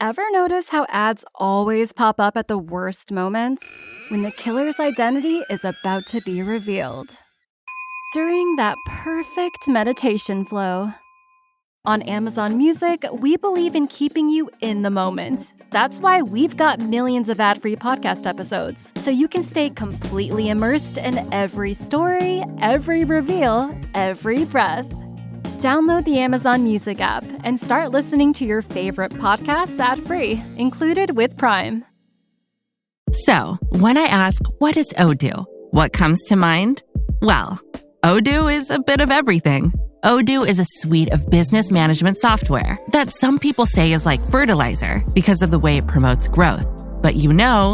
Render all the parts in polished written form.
Ever notice how ads always pop up at the worst moments? When the killer's identity is about to be revealed. During that perfect meditation flow. On Amazon Music, we believe in keeping you in the moment. That's why we've got millions of ad-free podcast episodes, so you can stay completely immersed in every story, every reveal, every breath. Download the Amazon Music app and start listening to your favorite podcasts ad-free, included with Prime. So, when I ask, what is Odoo? What comes to mind? Well, Odoo is a bit of everything. Odoo is a suite of business management software that some people say is like fertilizer because of the way it promotes growth. But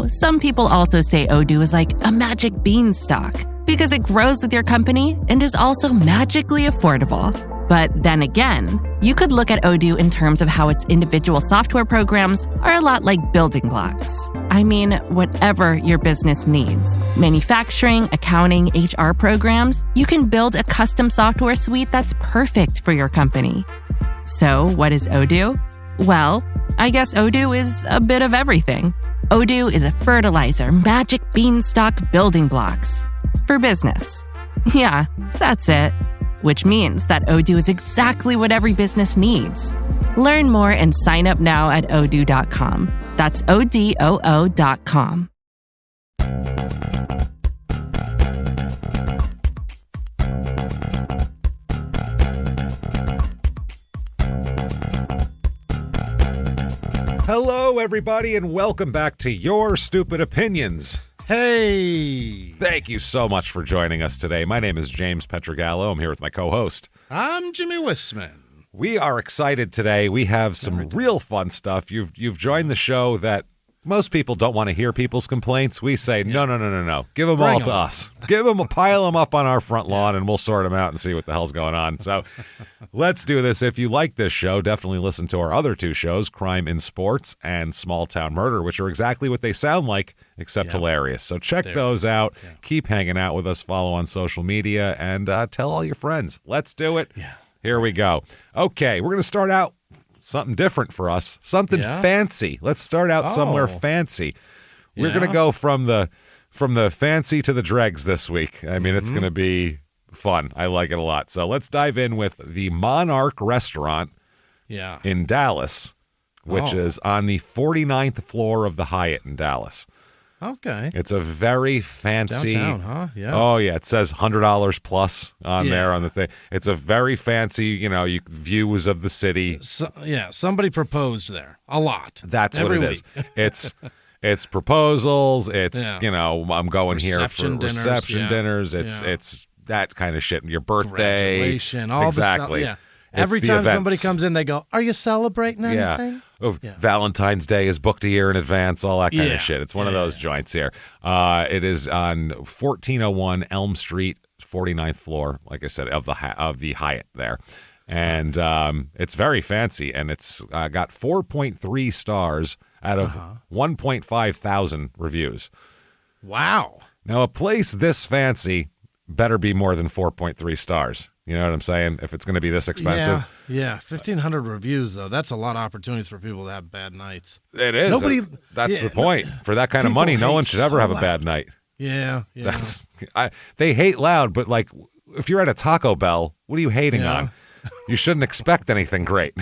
some people also say Odoo is like a magic beanstalk because it grows with your company and is also magically affordable. But then again, you could look at Odoo in terms of how its individual software programs are a lot like building blocks. I mean, whatever your business needs. Manufacturing, accounting, HR programs, you can build a custom software suite that's perfect for your company. So, what is Odoo? Well, I guess Odoo is a bit of everything. Odoo is a fertilizer, magic beanstalk building blocks. For business. Yeah, that's it. Which means that Odoo is exactly what every business needs. Learn more and sign up now at odoo.com. That's ODOO.com. Hello, everybody, and welcome back to Your Stupid Opinions. Hey! Thank you so much for joining us today. My name is James Pietragallo. I'm here with my co-host. I'm Jimmie Whisman. We are excited today. We have some real fun stuff. You've joined the show that most people don't want to hear people's complaints. We say, no. Give them all to us. Pile them up on our front lawn, and we'll sort them out and see what the hell's going on. So let's do this. If you like this show, definitely listen to our other two shows, Crime in Sports and Small Town Murder, which are exactly what they sound like, except hilarious. So check those out. Yeah. Keep hanging out with us. Follow on social media, and tell all your friends. Let's do it. Yeah. Here we go. Okay, we're going to start out something different for us, something fancy. Let's start out somewhere fancy. We're going to go from the fancy to the dregs this week. I mean, it's going to be fun. I like it a lot. So let's dive in with the Monarch Restaurant in Dallas, which is on the 49th floor of the Hyatt in Dallas. Okay. It's a very fancy. Downtown, huh? Yeah. Oh, yeah. It says $100 plus on there on the thing. It's a very fancy, views of the city. Somebody proposed there. A lot. That's what it is. It's proposals. It's, I'm going here for reception dinners. It's that kind of shit. Your birthday. Graduation. All exactly. Every time somebody comes in, they go, "Are you celebrating anything?" Valentine's Day is booked a year in advance, all that kind of shit. It's one of those joints here. It is on 1401 Elm Street, 49th floor, like I said, of the Hyatt there. And it's very fancy, and it's got 4.3 stars out of 1.5 thousand reviews. Wow. Now, a place this fancy better be more than 4.3 stars. You know what I'm saying? If it's going to be this expensive. Yeah. 1,500 reviews, though. That's a lot of opportunities for people to have bad nights. It is. That's the point. For that kind of money, no one should ever have a bad night. Yeah. They hate loud, but like if you're at a Taco Bell, what are you hating on? You shouldn't expect anything great.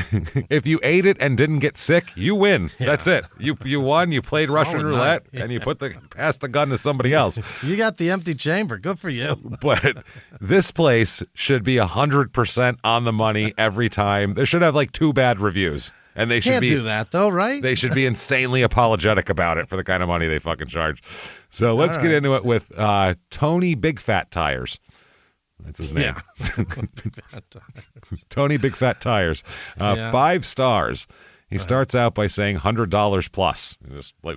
If you ate it and didn't get sick, you win. Yeah. That's it. You won. You played Russian roulette, and you passed the gun to somebody else. You got the empty chamber. Good for you. But this place should be 100% on the money every time. They should have like 2 bad reviews, and they should Can't do that though, right? They should be insanely apologetic about it for the kind of money they fucking charge. So let's get into it with Tony Big Fat Tires. That's his name. Yeah. Tony Big Fat Tires. 5 stars. He starts out by saying $100 plus,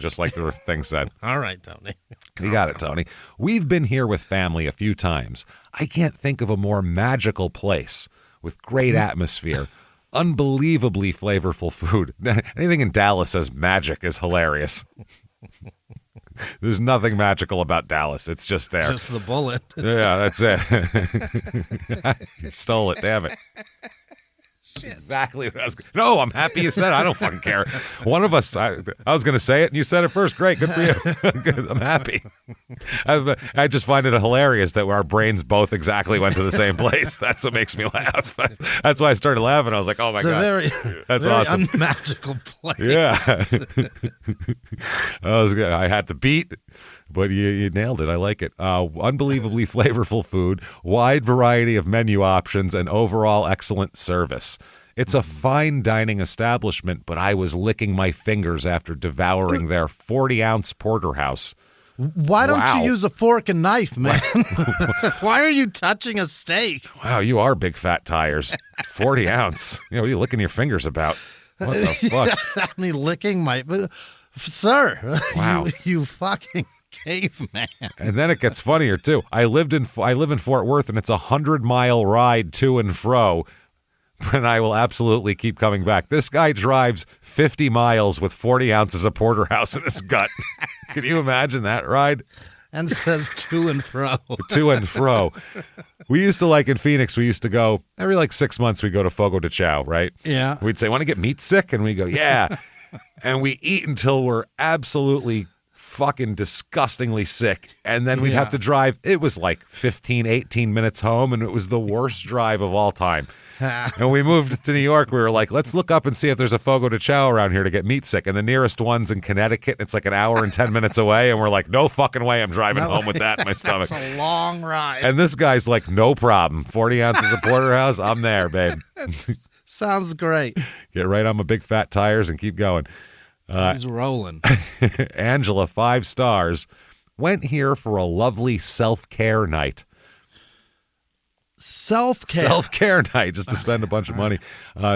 just like the thing said. All right, Tony. You got it, Tony. We've been here with family a few times. I can't think of a more magical place with great atmosphere, unbelievably flavorful food. Anything in Dallas as magic is hilarious. There's nothing magical about Dallas. It's just there. Just the bullet. Yeah, that's it. You stole it. Damn it. Exactly what I was. No, I'm happy you said it. I don't fucking care. One of us, I was going to say it, and you said it first. Great, good for you. I'm happy. I just find it hilarious that our brains both exactly went to the same place. That's what makes me laugh. That's why I started laughing. I was like, oh my God, that's very awesome. Unmagical place. Yeah. I had the beat, but you nailed it. I like it. Unbelievably flavorful food, wide variety of menu options, and overall excellent service. It's a fine dining establishment, but I was licking my fingers after devouring their 40-ounce porterhouse. Why don't you use a fork and knife, man? Why are you touching a steak? Wow, you are big fat tires. 40 ounce. What are you licking your fingers about? What the fuck? Me licking my... Sir, wow. you fucking caveman. And then it gets funnier, too. I live in Fort Worth, and it's a 100-mile ride to and fro. And I will absolutely keep coming back. This guy drives 50 miles with 40 ounces of porterhouse in his gut. Can you imagine that ride? And says to and fro. To and fro. We used to, like in Phoenix, we used to go, every like 6 months, we go to Fogo de Chao, right? Yeah. We'd say, want to get meat sick? And we go, yeah. And we eat until we're absolutely fucking disgustingly sick. And then we'd have to drive. It was like 15, 18 minutes home, and it was the worst drive of all time. And we moved to New York. We were like, let's look up and see if there's a Fogo de Chao around here to get meat sick. And the nearest one's in Connecticut. It's like an hour and 10 minutes away. And we're like, no fucking way I'm driving home with that in my stomach. That's a long ride. And this guy's like, no problem. 40 ounces of porterhouse. I'm there, babe. Sounds great. Get right on my big fat tires and keep going. He's rolling. Angela, 5 stars. Went here for a lovely self-care night. Self-care night, just to spend a bunch of money.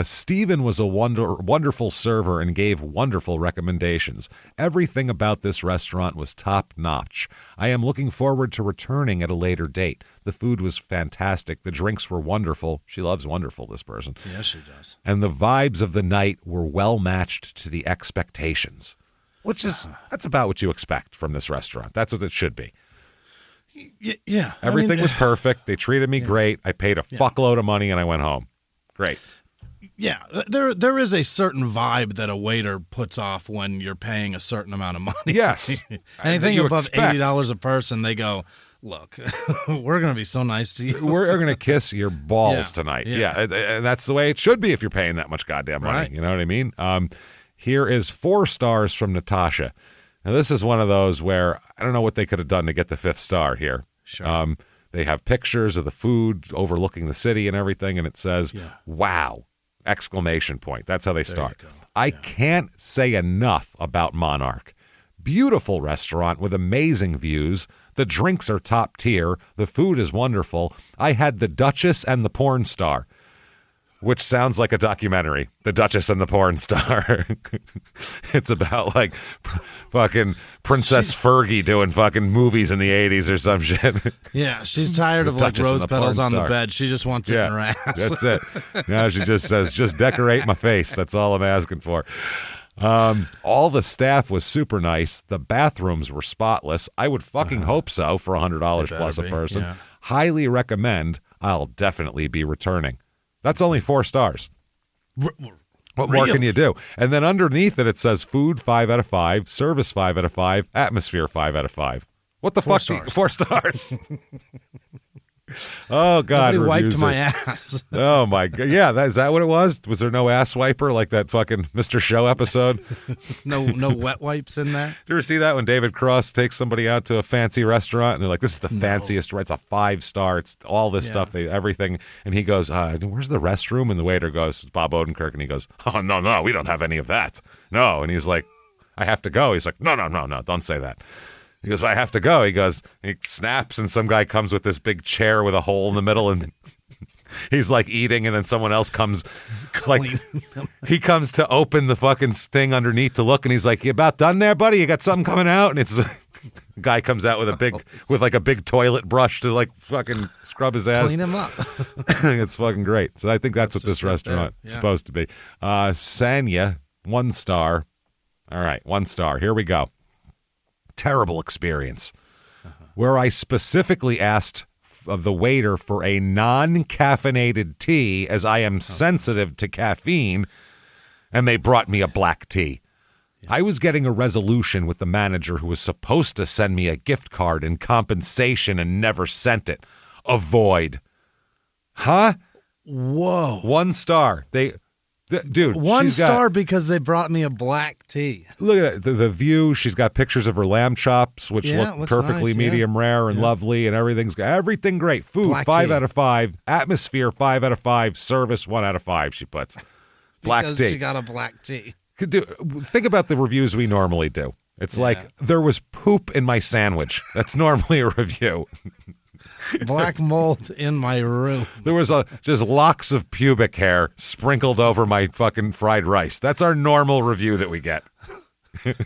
Stephen was a wonderful server and gave wonderful recommendations. Everything about this restaurant was top-notch. I am looking forward to returning at a later date. The food was fantastic. The drinks were wonderful. She loves wonderful, this person. Yes, she does. And the vibes of the night were well matched to the expectations, which is, that's about what you expect from this restaurant. That's what it should be. Yeah. Everything was perfect. They treated me great. I paid a fuckload of money and I went home. Great. Yeah, there is a certain vibe that a waiter puts off when you're paying a certain amount of money. Yes. Anything above $80 a person, they go, look, we're going to be so nice to you. We're going to kiss your balls tonight. Yeah. And that's the way it should be if you're paying that much goddamn money. Right. You know what I mean? Here is 4 stars from Natasha. Now, this is one of those where I don't know what they could have done to get the 5th star here. Sure. They have pictures of the food overlooking the city and everything, and it says, wow, exclamation point. That's how they start. I can't say enough about Monarch. Beautiful restaurant with amazing views. The drinks are top tier. The food is wonderful. I had the Duchess and the Porn Star, which sounds like a documentary, The Duchess and the Porn Star. It's about like fucking Princess Fergie doing fucking movies in the 80s or some shit. Yeah, she's tired of like rose petals on the bed. She just wants it in her ass. That's it. Now she just says, just decorate my face. That's all I'm asking for. All the staff was super nice. The bathrooms were spotless. I would fucking hope so for $100 plus a person. Yeah. Highly recommend. I'll definitely be returning. That's only 4 stars. What more can you do? And then underneath it says food 5 out of 5, service 5 out of 5, atmosphere 5 out of 5. What the 4 fuck? stars. 4 stars. Oh, God. Nobody wiped reviews my it. ass. Oh, my God. Yeah, is that what it was? Was there no ass wiper like that fucking Mr. Show episode? No wet wipes in there? Did you ever see that when David Cross takes somebody out to a fancy restaurant and they're like, this is the fanciest, right? It's a 5-star. It's all this stuff, everything. And he goes, where's the restroom? And the waiter goes, it's Bob Odenkirk. And he goes, oh, no, we don't have any of that. No. And he's like, I have to go. He's like, no, don't say that. He goes, I have to go. He goes, he snaps, and some guy comes with this big chair with a hole in the middle, and he's like eating, and then someone else comes, like, he comes to open the fucking thing underneath to look, and he's like, you about done there, buddy? You got something coming out? And it's guy comes out with a big toilet brush to like fucking scrub his ass. Clean him up. It's fucking great. So I think that's what this restaurant is supposed to be. Sanya, 1 star. All right, 1 star. Here we go. Terrible experience where I specifically asked of the waiter for a non-caffeinated tea, as I am sensitive to caffeine, and they brought me a black tea. I was getting a resolution with the manager who was supposed to send me a gift card in compensation and never sent it. Avoid. Huh? Whoa. 1 star. Dude, 1 star because they brought me a black tea. Look at that. The view. She's got pictures of her lamb chops, which look perfectly nice, medium rare and lovely, and everything great. Food, Black 5 tea. out of 5. Atmosphere, 5 out of 5. Service, 1 out of 5, she puts. Black because tea. She got a black tea. Think about the reviews we normally do. It's like, there was poop in my sandwich. That's normally a review. Black mold in my room. There was just locks of pubic hair sprinkled over my fucking fried rice. That's our normal review that we get.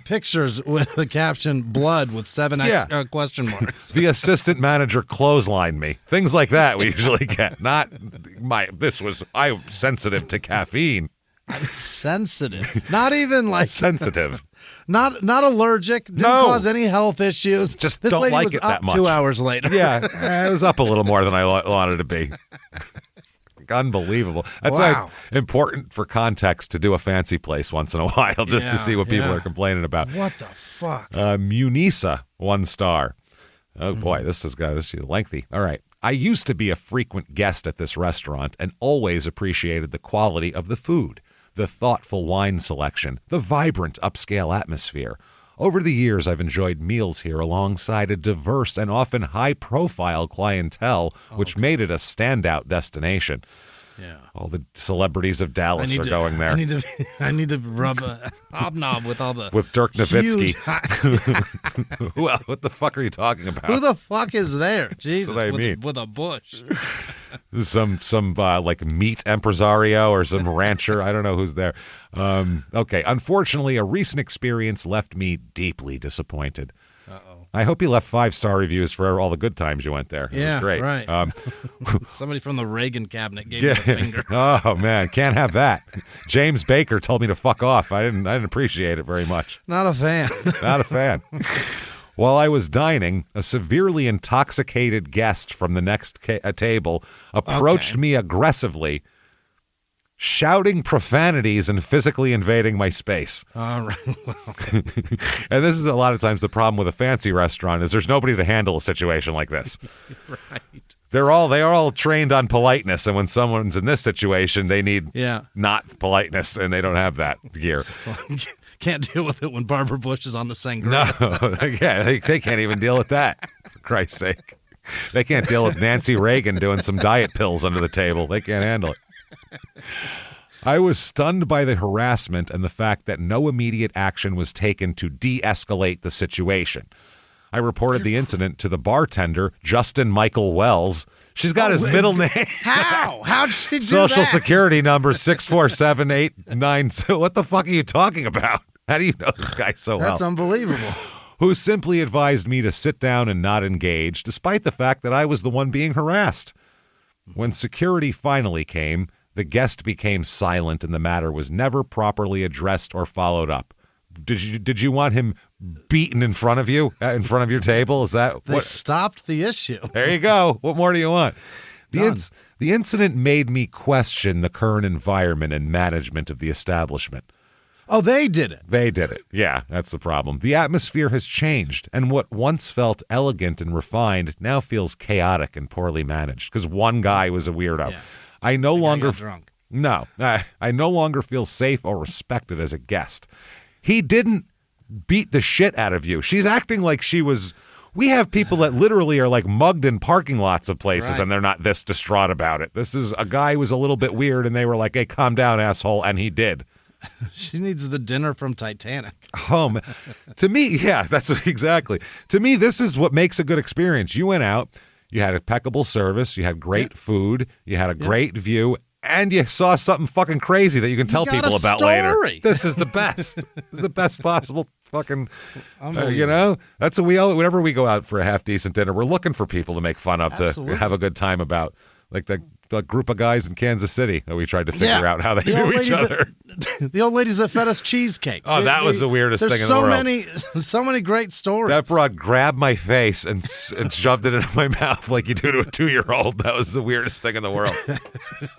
Pictures with the caption, blood with 7 question marks. The assistant manager clotheslined me. Things like that we usually get. Not I'm sensitive to caffeine. Sensitive. Not even like sensitive. Not allergic. Didn't cause any health issues. Just this don't lady like was it up that much. 2 hours later. Yeah, it was up a little more than I wanted to be. Unbelievable. That's why it's important for context to do a fancy place once in a while, just to see what people are complaining about. What the fuck? Munisa, 1 star. Oh boy, this is lengthy. All right. I used to be a frequent guest at this restaurant and always appreciated the quality of the food, the thoughtful wine selection, the vibrant upscale atmosphere. Over the years, I've enjoyed meals here alongside a diverse and often high-profile clientele, which made it a standout destination. Yeah. All the celebrities of Dallas are going there. I need to rub a hobnob with all the with Dirk Nowitzki. huge- Well, what the fuck are you talking about? Who the fuck is there? Jesus, what I mean. with a bush. Some like meat impresario or some rancher. I don't know who's there. Okay. Unfortunately, a recent experience left me deeply disappointed. I hope you left 5-star reviews for all the good times you went there. It was great. Right. Somebody from the Reagan cabinet gave me the finger. Oh man, can't have that. James Baker told me to fuck off. I didn't appreciate it very much. Not a fan. Not a fan. While I was dining, a severely intoxicated guest from the next table approached me aggressively, shouting profanities and physically invading my space. All right. And this is a lot of times the problem with a fancy restaurant is there's nobody to handle a situation like this. Right. They're all trained on politeness, and when someone's in this situation, they need not politeness, and they don't have that gear. Can't deal with it when Barbara Bush is on the sangria. No, they can't even deal with that, for Christ's sake. They can't deal with Nancy Reagan doing some diet pills under the table. They can't handle it. I was stunned by the harassment and the fact that no immediate action was taken to de-escalate the situation. I reported the incident to the bartender, Justin Michael Wells. She's got his middle name. How? How'd she do Social that? Security number 64789. What the fuck are you talking about? How do you know this guy so well? That's unbelievable. Who simply advised me to sit down and not engage, despite the fact that I was the one being harassed. When security finally came, the guest became silent and the matter was never properly addressed or followed up. Did you want him beaten in front of you, in front of your table? Is that They stopped the issue. There you go. What more do you want? The incident made me question the current environment and management of the establishment. Oh, they did it. They did it. Yeah, that's the problem. The atmosphere has changed, and what once felt elegant and refined now feels chaotic and poorly managed because one guy was a weirdo. Yeah. I no longer got drunk. No, I no longer feel safe or respected as a guest. He didn't beat the shit out of you. She's acting like she was. We have people that literally are like mugged in parking lots of places, and they're not this distraught about it. This is a guy who was a little bit weird, and they were like, "Hey, calm down, asshole," and he did. She needs the dinner from Titanic. To me, yeah, that's exactly. To me, this is what makes a good experience. You went out, you had impeccable service, you had great food, you had a great view, and you saw something fucking crazy that you can tell people about later. This is the best. This is the best possible fucking, that's what whenever we go out for a half decent dinner, we're looking for people to make fun of, to have a good time about. Like the the group of guys in Kansas City that we tried to figure out how they knew each other. The old ladies that fed us cheesecake. Oh, that was the weirdest thing in the world. There's so many great stories. That broad grabbed my face and shoved it into my mouth like you do to a 2-year-old. That was the weirdest thing in the world.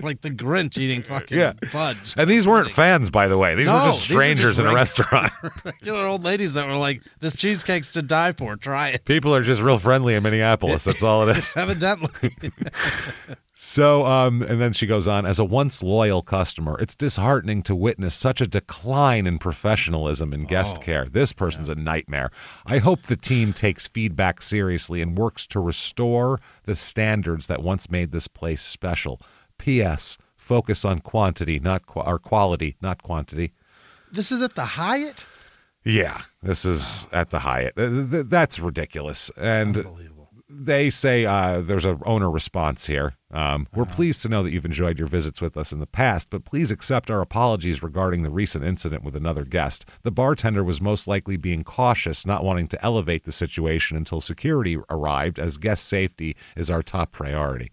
Like the Grinch eating fucking fudge. And these weren't fans, by the way. These were just strangers in a restaurant. Regular old ladies that were like, this cheesecake's to die for. Try it. People are just real friendly in Minneapolis. That's all it is. Evidently. So, and then she goes on, as a once loyal customer, it's disheartening to witness such a decline in professionalism in guest care. This person's a nightmare. I hope the team takes feedback seriously and works to restore the standards that once made this place special. P.S. Focus on quantity, or quality, not quantity. This is at the Hyatt? Yeah, this is at the Hyatt. That's ridiculous. And Unbelievable. they say there's an owner response here. We're pleased to know that you've enjoyed your visits with us in the past, but please accept our apologies regarding the recent incident with another guest. The bartender was most likely being cautious, not wanting to elevate the situation until security arrived, as guest safety is our top priority.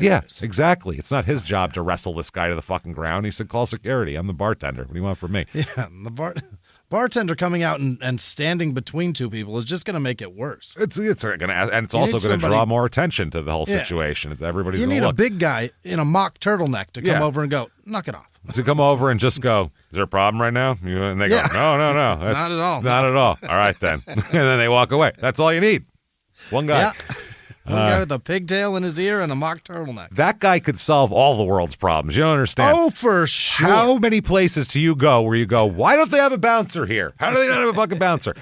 Yeah, exactly. It's not his job to wrestle this guy to the fucking ground. He said, call security. I'm the bartender. What do you want from me? Yeah, the bartender coming out and standing between two people is just going to make it worse. It's going to, and it's also going to draw more attention to the whole situation. It's everybody's. You need a big guy in a mock turtleneck to come over and go, knock it off. To come over and just go, is there a problem right now? And they go, no. That's not at all. Not at all. All right, then. And then they walk away. That's all you need. One guy. Yeah. One guy with a pigtail in his ear and a mock turtleneck. That guy could solve all the world's problems. You don't understand. Oh, for sure. How many places do you go where you go, why don't they have a bouncer here? How do they not have a fucking bouncer?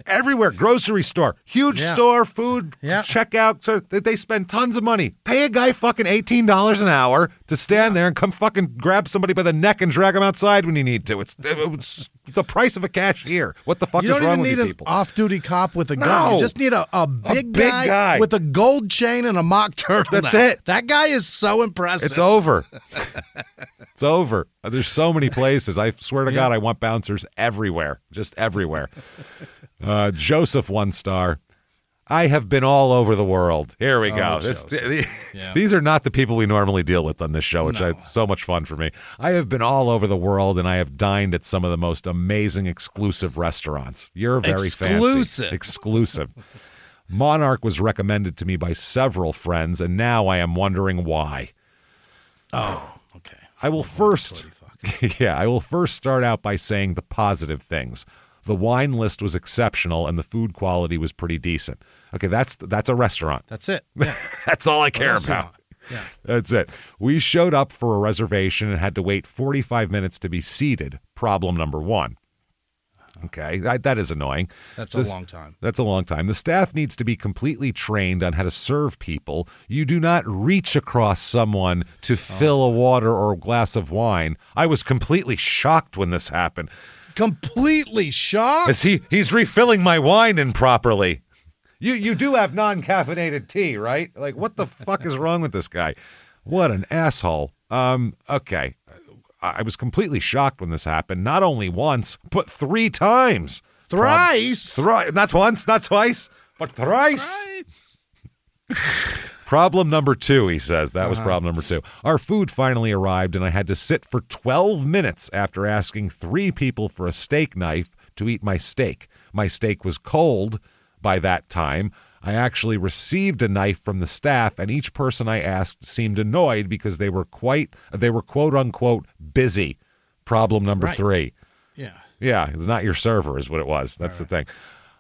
Everywhere, grocery store, huge store, food, checkout. So they spend tons of money. Pay a guy fucking $18 an hour to stand there and come fucking grab somebody by the neck and drag him outside when you need to. It's the price of a cashier. What the fuck is wrong with you people? You don't even need an off-duty cop with a gun. You just need a big guy with a gold chain and a mock turtleneck. That's it. That guy is so impressive. It's over. It's over. There's so many places. I swear to God, I want bouncers everywhere. Just everywhere. Joseph, 1 star. I have been all over the world. Here we go. These are not the people we normally deal with on this show, which is so much fun for me. I have been all over the world, and I have dined at some of the most amazing exclusive restaurants. You're very fancy. Exclusive. Monarch was recommended to me by several friends, and now I am wondering why. Oh, okay. I will first start out by saying the positive things. The wine list was exceptional, and the food quality was pretty decent. Okay, that's a restaurant. That's it. Yeah. That's all I care about. Yeah. That's it. We showed up for a reservation and had to wait 45 minutes to be seated. Problem number 1. Okay, that is annoying. That's a long time. That's a long time. The staff needs to be completely trained on how to serve people. You do not reach across someone to fill a water or a glass of wine. I was completely shocked when this happened. Completely shocked? As he's refilling my wine improperly. You do have non-caffeinated tea, right? Like, what the fuck is wrong with this guy? What an asshole. Okay. I was completely shocked when this happened. Not only once, but 3 times. Thrice? Not once, not twice, but thrice. Problem number 2, he says. That was problem number 2. Our food finally arrived, and I had to sit for 12 minutes after asking 3 people for a steak knife to eat my steak. My steak was cold by that time. I actually received a knife from the staff, and each person I asked seemed annoyed because they were quote unquote busy. Problem number 3. Yeah, it's not your server is what it was. That's the thing.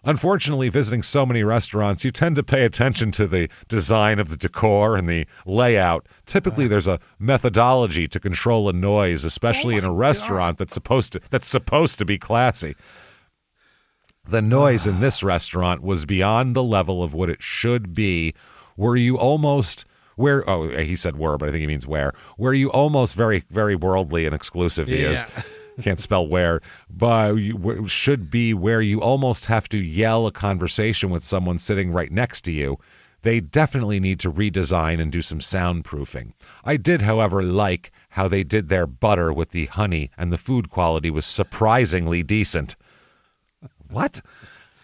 Unfortunately, visiting so many restaurants, you tend to pay attention to the design of the decor and the layout. Typically, there's a methodology to control a noise, especially in a restaurant that's supposed to be classy. The noise in this restaurant was beyond the level of what it should be. He said were, but I think he means where you almost very, very worldly and exclusive he is. Can't spell where, but should be where you almost have to yell a conversation with someone sitting right next to you. They definitely need to redesign and do some soundproofing. I did, however, like how they did their butter with the honey, and the food quality was surprisingly decent. What?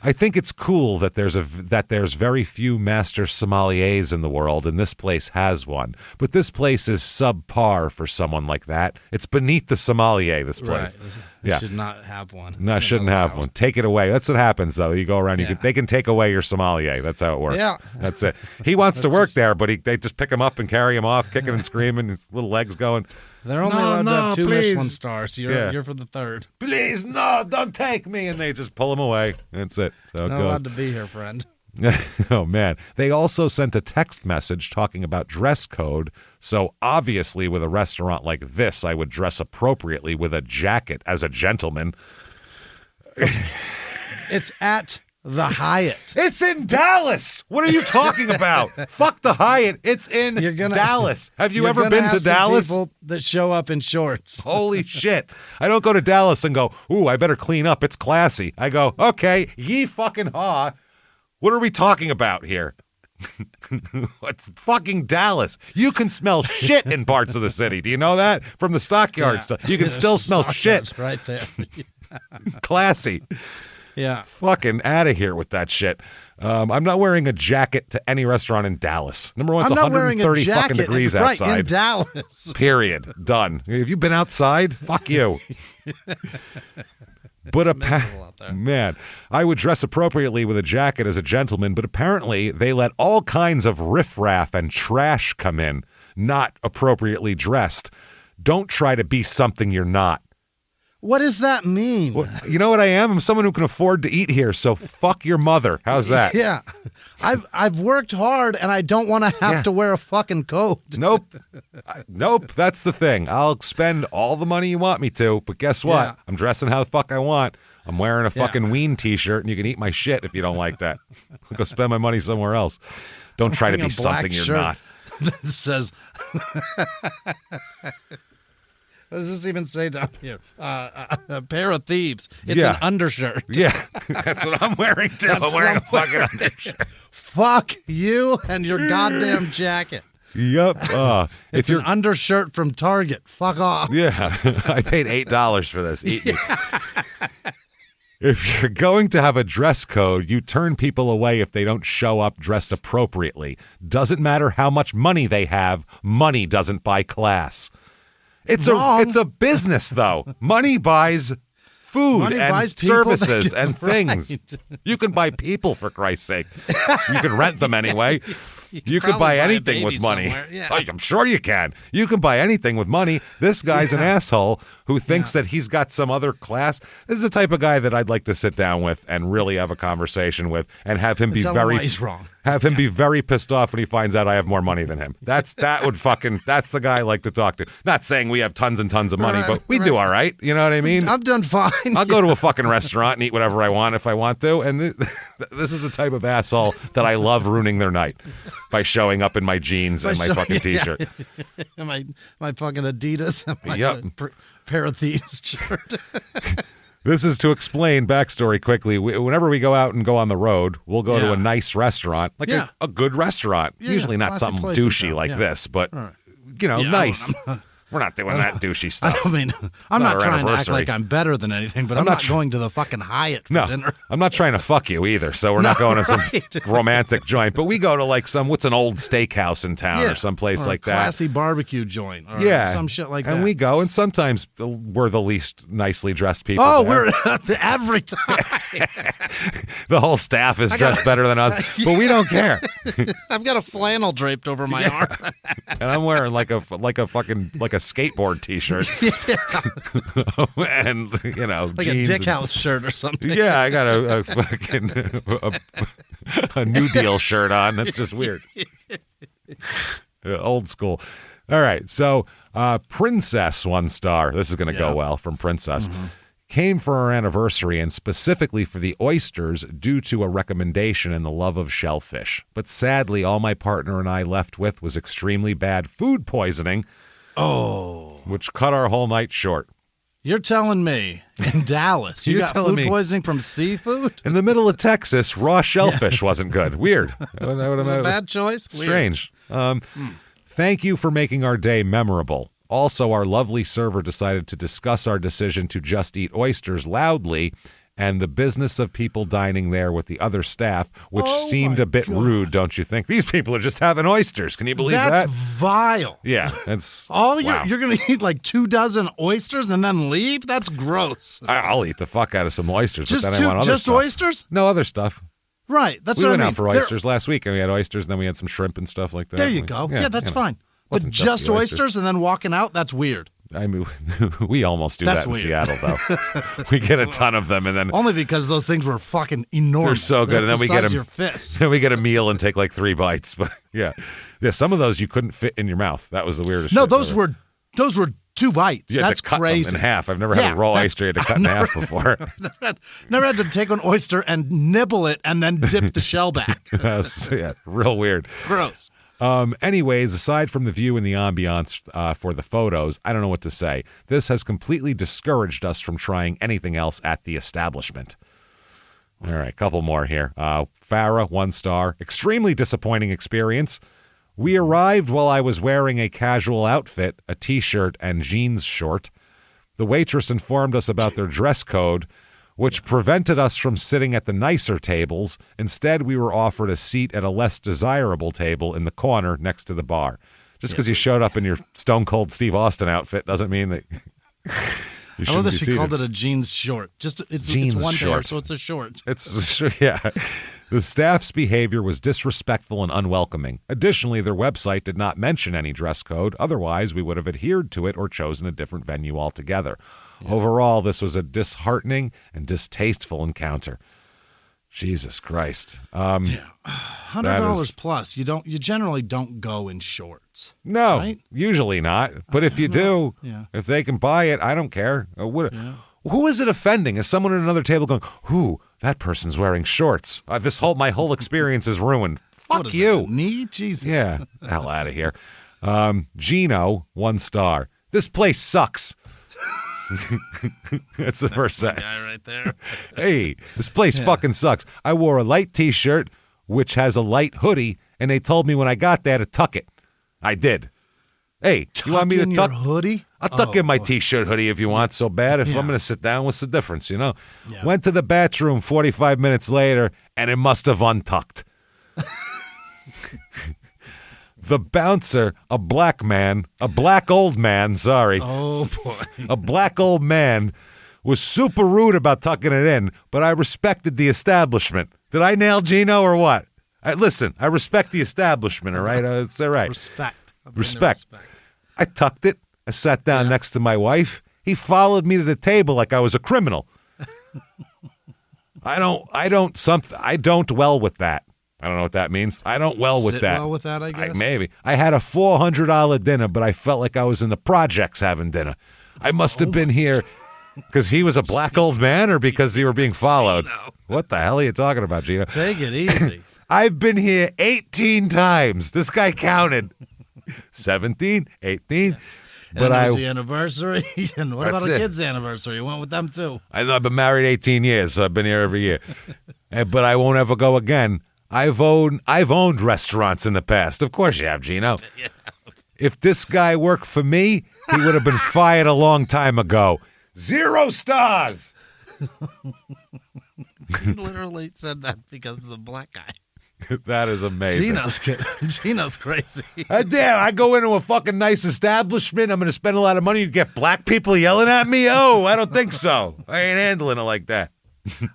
I think it's cool that there's very few master sommeliers in the world, and this place has one. But this place is subpar for someone like that. It's beneath the sommelier, this place. Right. They should not have one. No, shouldn't have one. Take it away. That's what happens, though. You go around, they can take away your sommelier. That's how it works. Yeah. That's it. He wants to work there, but they just pick him up and carry him off, kicking and screaming, his little legs going. They're only allowed to have 2 Michelin stars. You're for the 3rd. Please, no, don't take me. And they just pull him away. That's it. So it Not goes. allowed to be here, friend. Oh, man. They also sent a text message talking about dress code. So obviously with a restaurant like this, I would dress appropriately with a jacket as a gentleman. It's at the Hyatt. It's in Dallas. What are you talking about? Fuck the Hyatt. It's in Dallas. Have you ever been to Dallas? People that show up in shorts. Holy shit. I don't go to Dallas and go, ooh, I better clean up. It's classy. I go, okay, ye fucking haw. What are we talking about here? It's fucking Dallas. You can smell shit in parts of the city. Do you know that? From the stockyard stuff. You can still smell shit. Right there. Classy. Yeah. Fucking out of here with that shit. I'm not wearing a jacket to any restaurant in Dallas. Number one, it's I'm not wearing 130 a jacket, fucking degrees right, outside. in Dallas. Period. Done. Have you been outside? Fuck you. But man, I would dress appropriately with a jacket as a gentleman, but apparently they let all kinds of riffraff and trash come in, not appropriately dressed. Don't try to be something you're not. What does that mean? Well, you know what I am? I'm someone who can afford to eat here, so fuck your mother. How's that? Yeah. I've worked hard, and I don't want to have to wear a fucking coat. Nope. Nope. That's the thing. I'll spend all the money you want me to, but guess what? Yeah. I'm dressing how the fuck I want. I'm wearing a fucking Ween t-shirt, and you can eat my shit if you don't like that. I'll go spend my money somewhere else. Don't try to be something you're not. That says... What does this even say down here? A pair of thieves. It's an undershirt. Yeah, that's what I'm wearing too. I'm wearing a fucking undershirt. Fuck you and your goddamn jacket. Yep. It's an undershirt from Target. Fuck off. Yeah, I paid $8 for this. Eat me. If you're going to have a dress code, you turn people away if they don't show up dressed appropriately. Doesn't matter how much money they have. Money doesn't buy class. It's a business, though. Money buys food and services and things. You can buy people, for Christ's sake. You can rent them anyway. You can buy anything with money. Yeah. Oh, I'm sure you can. You can buy anything with money. This guy's an asshole who thinks that he's got some other class. This is the type of guy that I'd like to sit down with and really have a conversation with and have him be he's wrong. Have him be very pissed off when he finds out I have more money than him. That's the guy I like to talk to. Not saying we have tons and tons of money, but we do all right. You know what I mean? I've done fine. I'll go to a fucking restaurant and eat whatever I want if I want to. And this is the type of asshole that I love ruining their night by showing up in my jeans and my fucking t-shirt. my fucking Adidas and my pair of thieves shirt. This is to explain backstory quickly. Whenever we go out and go on the road, we'll go to a nice restaurant, like a good restaurant. Usually not something douchey like this, but, nice. We're not doing that douchey stuff. I mean, I'm not trying to act like I'm better than anything, but I'm not going to the fucking Hyatt for dinner. I'm not trying to fuck you either, so we're not going to some romantic joint. But we go to like what's an old steakhouse in town or someplace like that. Classy barbecue joint or some shit like that. And we go, and sometimes we're the least nicely dressed people. Oh, we're every time. The whole staff is dressed better than us, but we don't care. I've got a flannel draped over my arm. And I'm wearing like a skateboard t-shirt. And like jeans a Dick House shirt or something. Yeah, I got a fucking a New Deal shirt on. That's just weird. Old school. All right, so Princess 1 star. This is going to go well from Princess. Came for our anniversary and specifically for the oysters due to a recommendation and the love of shellfish. But sadly, all my partner and I left with was extremely bad food poisoning. Oh. Which cut our whole night short. You're telling me in Dallas you got food poisoning from seafood? In the middle of Texas, raw shellfish wasn't good. Weird. It was a bad choice? Strange. Thank you for making our day memorable. Also, our lovely server decided to discuss our decision to just eat oysters loudly and the business of people dining there with the other staff, which Oh seemed my a bit God. rude, don't you think? These people are just having oysters. Can you believe That's that? vile. Yeah, that's You're going to eat like 24 oysters and then leave? That's gross. I'll eat the fuck out of some oysters, Just but then I want other just stuff. oysters? No other stuff. Right. That's We what went I mean. out for oysters last week, and we had oysters, and then we had some shrimp and stuff like that. There you go. Yeah, that's fine. But Wasn't just just the oysters and then walking out, that's weird. I mean, we almost do That's that in weird. Seattle, though. We get a ton of them, and then Only because those things were fucking enormous. they're so good, and then we get the size them. of your fist. Then we get a meal and take like 3 bites. But yeah, some of those you couldn't fit in your mouth. That was the weirdest. No, shit those ever. were 2 bites. You had That's to cut crazy. them in half. I've never had Yeah, a raw that's- oyster you had to cut in half before. Never had to take an oyster and nibble it and then dip the shell back. Yeah, real weird. Gross. Anyways, aside from the view and the ambiance for the photos, I don't know what to say. This has completely discouraged us from trying anything else at the establishment. All right, couple more here. Farah, 1 star. Extremely disappointing experience. We arrived while I was wearing a casual outfit, a t-shirt and jeans short. The waitress informed us about their dress code, which prevented us from sitting at the nicer tables. Instead, we were offered a seat at a less desirable table in the corner next to the bar. Just because you showed up in your Stone Cold Steve Austin outfit doesn't mean that you I love shouldn't that be she seated. called it a jeans short. It's Jeans one pair, short. so it's a short. Yeah. The staff's behavior was disrespectful and unwelcoming. Additionally, their website did not mention any dress code. Otherwise, we would have adhered to it or chosen a different venue altogether. Overall, this was a disheartening and distasteful encounter. Jesus Christ. $100 plus. You generally don't go in shorts. No, Right? usually not. But if you do, Yeah. if they can buy it, I don't care. Who is it offending? Is someone at another table going, "Who? That person's wearing shorts"? My whole experience is ruined. What Fuck is you. that, a knee? Jesus. Yeah, hell out of here. Gino, 1 star. This place sucks. That's the first sentence. Guy right there. Hey, this place fucking sucks. I wore a light t-shirt, which has a light hoodie, and they told me when I got there to tuck it. I did. Hey, you want me to in tuck? your hoodie? I'll tuck in my t-shirt hoodie if you want so bad. If I'm going to sit down, what's the difference, you know? Yeah. Went to the bathroom 45 minutes later, and it must have untucked. The bouncer, a black old man, sorry. Oh, boy. A black old man was super rude about tucking it in, but I respected the establishment. Did I nail Gino or what? Listen, I respect the establishment, all right? It's all right. Respect. Respect. I tucked it. I sat down next to my wife. He followed me to the table like I was a criminal. I don't well with that. I don't know what that means. I don't well with Sit that. well with that, I guess? Maybe. I had a $400 dinner, but I felt like I was in the projects having dinner. I must have been here because he was a black old man or because you were being followed. What the hell are you talking about, Gino? Take it easy. I've been here 18 times. This guy counted. 17, 18. But And it was the anniversary. And what about That's a it. kid's anniversary? You went with them, too. I know I've been married 18 years, so I've been here every year. But I won't ever go again. I've owned restaurants in the past. Of course you have, Gino. If this guy worked for me, he would have been fired a long time ago. 0 stars. He literally said that because of the black guy. That is amazing. Gino's crazy. Damn, I go into a fucking nice establishment. I'm going to spend a lot of money. You get black people yelling at me? Oh, I don't think so. I ain't handling it like that.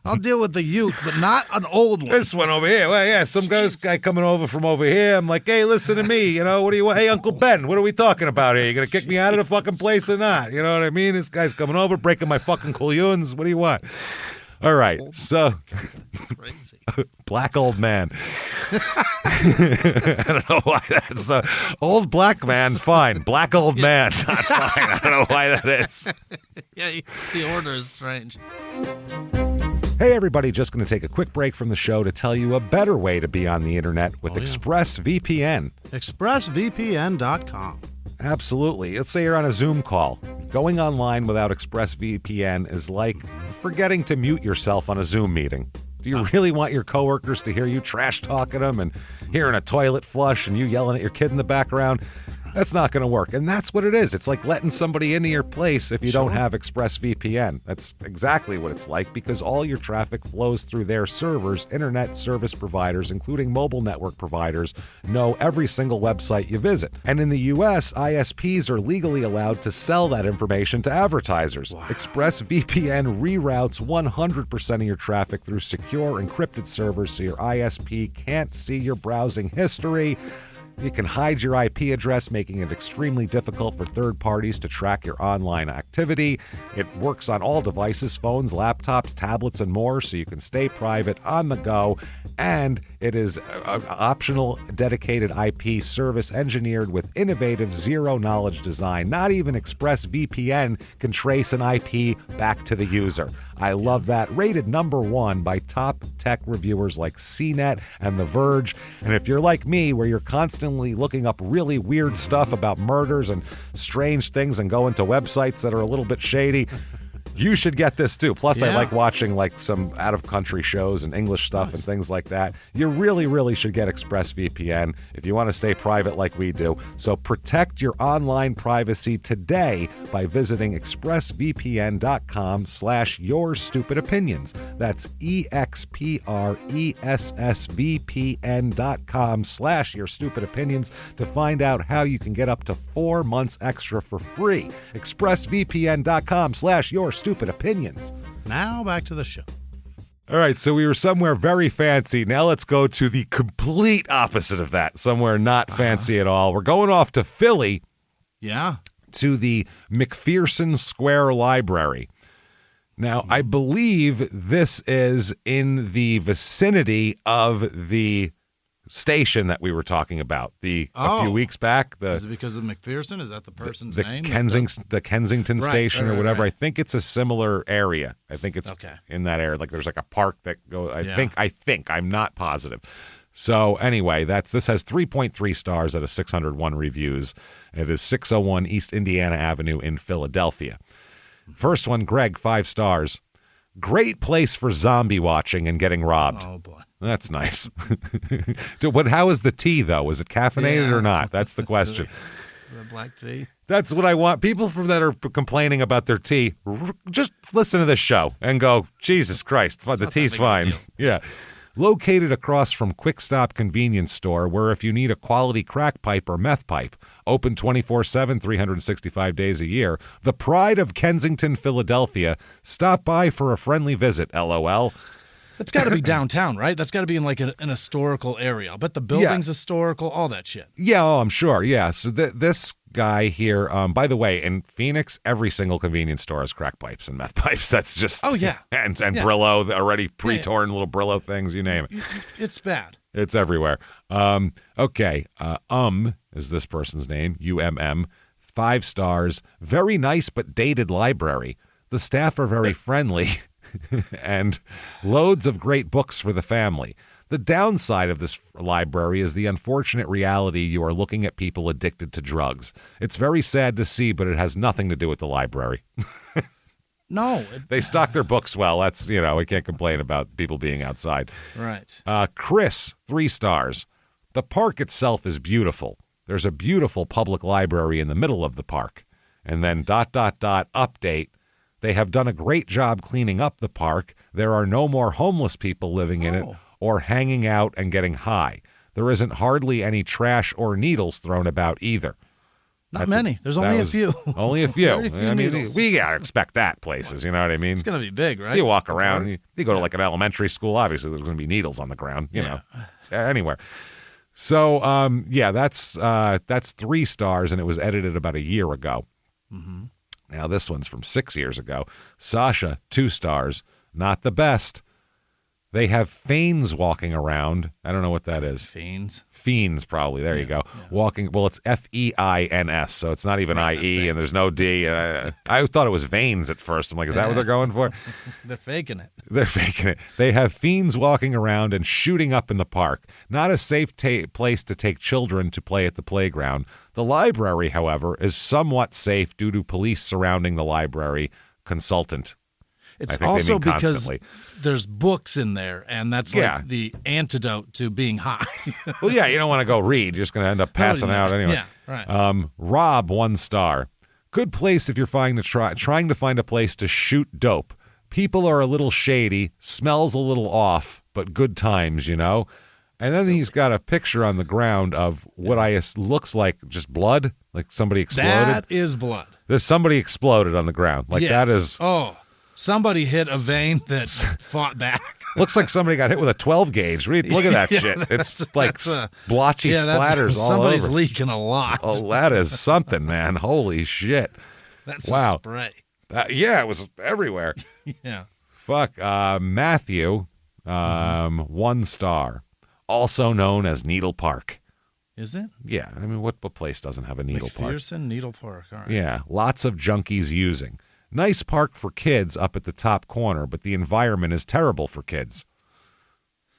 I'll deal with the youth, but not an old one. This one over here. Well, yeah, some guy coming over from over here. I'm like, hey, listen to me. You know, what do you want? Hey, Uncle Ben, what are we talking about here? You going to kick me out of the fucking place or not? You know what I mean? This guy's coming over, breaking my fucking couillons. What do you want? All right, so Crazy. black old man. I don't know why that's old black man. Fine, black old man. Not fine. I don't know why that is. Yeah, the order is strange. Hey, everybody, just going to take a quick break from the show to tell you a better way to be on the internet with ExpressVPN. ExpressVPN.com. Absolutely. Let's say you're on a Zoom call. Going online without ExpressVPN is like forgetting to mute yourself on a Zoom meeting. Do you really want your coworkers to hear you trash talking them and hearing a toilet flush and you yelling at your kid in the background? That's not going to work. And that's what it is. It's like letting somebody into your place if you don't have ExpressVPN. That's exactly what it's like, because all your traffic flows through their servers. Internet service providers, including mobile network providers, know every single website you visit. And in the U.S., ISPs are legally allowed to sell that information to advertisers. Wow. ExpressVPN reroutes 100% of your traffic through secure encrypted servers so your ISP can't see your browsing history. You can hide your IP address, making it extremely difficult for third parties to track your online activity. It works on all devices, phones, laptops, tablets, and more, so you can stay private on the go. And it is an optional, dedicated IP service engineered with innovative zero-knowledge design. Not even ExpressVPN can trace an IP back to the user. I love that. Rated #1 by top tech reviewers like CNET and The Verge. And if you're like me, where you're constantly looking up really weird stuff about murders and strange things and going to websites that are a little bit shady, you should get this too. Plus, I like watching like some out-of-country shows and English stuff and things like that. You really, really should get ExpressVPN if you want to stay private like we do. So protect your online privacy today by visiting expressvpn.com/yourstupidopinions. That's expressvpn.com/yourstupidopinions to find out how you can get up to 4 months extra for free. expressvpn.com/yourstupidopinions. Now back to the show. All right, so we were somewhere very fancy. Now let's go to the complete opposite of that, somewhere not fancy at all. We're going off to Philly. Yeah. To the McPherson Square Library. Now, I believe this is in the vicinity of the station that we were talking about a few weeks back. Is it because of McPherson? Is that the person's name? The Kensington Station or whatever. I think it's a similar area. I think it's in that area. Like there's like a park that goes. I think. I'm not positive. So anyway, this has 3.3 stars out of 601 reviews. It is 601 East Indiana Avenue in Philadelphia. First one, Greg, 5 stars. Great place for zombie watching and getting robbed. Oh boy. That's nice. How is the tea, though? Is it caffeinated or not? That's the question. The black tea? That's what I want. People that are complaining about their tea, just listen to this show and go, Jesus Christ, the tea's fine. Yeah. Located across from Quick Stop convenience store, where if you need a quality crack pipe or meth pipe, open 24/7, 365 days a year, the pride of Kensington, Philadelphia. Stop by for a friendly visit, LOL. That's got to be downtown, right? That's got to be in like an historical area. I'll bet the building's historical, all that shit. Yeah, I'm sure. Yeah. So this guy here, by the way, in Phoenix, every single convenience store has crack pipes and meth pipes. That's just and Brillo, the already pre-torn little Brillo things, you name it. It's bad. It's everywhere. Okay. Is this person's name? UMM. 5 stars. Very nice but dated library. The staff are very friendly. And loads of great books for the family. The downside of this library is the unfortunate reality you are looking at people addicted to drugs. It's very sad to see, but it has nothing to do with the library. No. They stock their books well. That's, we can't complain about people being outside. Right. Chris, 3 stars. The park itself is beautiful. There's a beautiful public library in the middle of the park. And then ... update. They have done a great job cleaning up the park. There are no more homeless people living in it or hanging out and getting high. There isn't hardly any trash or needles thrown about either. Not many. There's only a few. Only a few. I mean, we got to expect that places, you know what I mean? It's going to be big, right? You walk around, you go to like an elementary school, obviously there's going to be needles on the ground, you know, anywhere. So, that's 3 stars, and it was edited about a year ago. Mm-hmm. Now, this one's from 6 years ago. Sasha, 2 stars. Not the best. They have fiends walking around. I don't know what that is. Fiends? Fiends, probably. There you go. Yeah. Walking. Well, it's Feins, so it's not even IE, and there's no D. I thought it was veins at first. I'm like, is that what they're going for? They're faking it. They're faking it. They have fiends walking around and shooting up in the park. Not a safe place to take children to play at the playground. The library, however, is somewhat safe due to police surrounding the library consultant. I It's think also they mean because constantly. there's books in there, and that's like the antidote to being high. Well, yeah, you don't want to go read. You're just going to end up passing out anyway. Yeah, right. Rob, 1 star. Good place if you're trying to find a place to shoot dope. People are a little shady, smells a little off, but good times, you know? And then he's got a picture on the ground of what looks like just blood, like somebody exploded. That is blood. There's somebody exploded on the ground. Like Yes. that is... Oh, somebody hit a vein that fought back. Looks like somebody got hit with a 12 gauge. Look at that shit. It's like blotchy splatters all over. Somebody's leaking a lot. Oh, that is something, man. Holy shit. That's wow. a spray. Yeah, it was everywhere. Yeah. Fuck. Matthew, 1 star. Also known as Needle Park. Is it? Yeah. I mean, what place doesn't have a Needle Park? McPherson Needle Park. All right. Yeah. Lots of junkies using. Nice park for kids up at the top corner, but the environment is terrible for kids.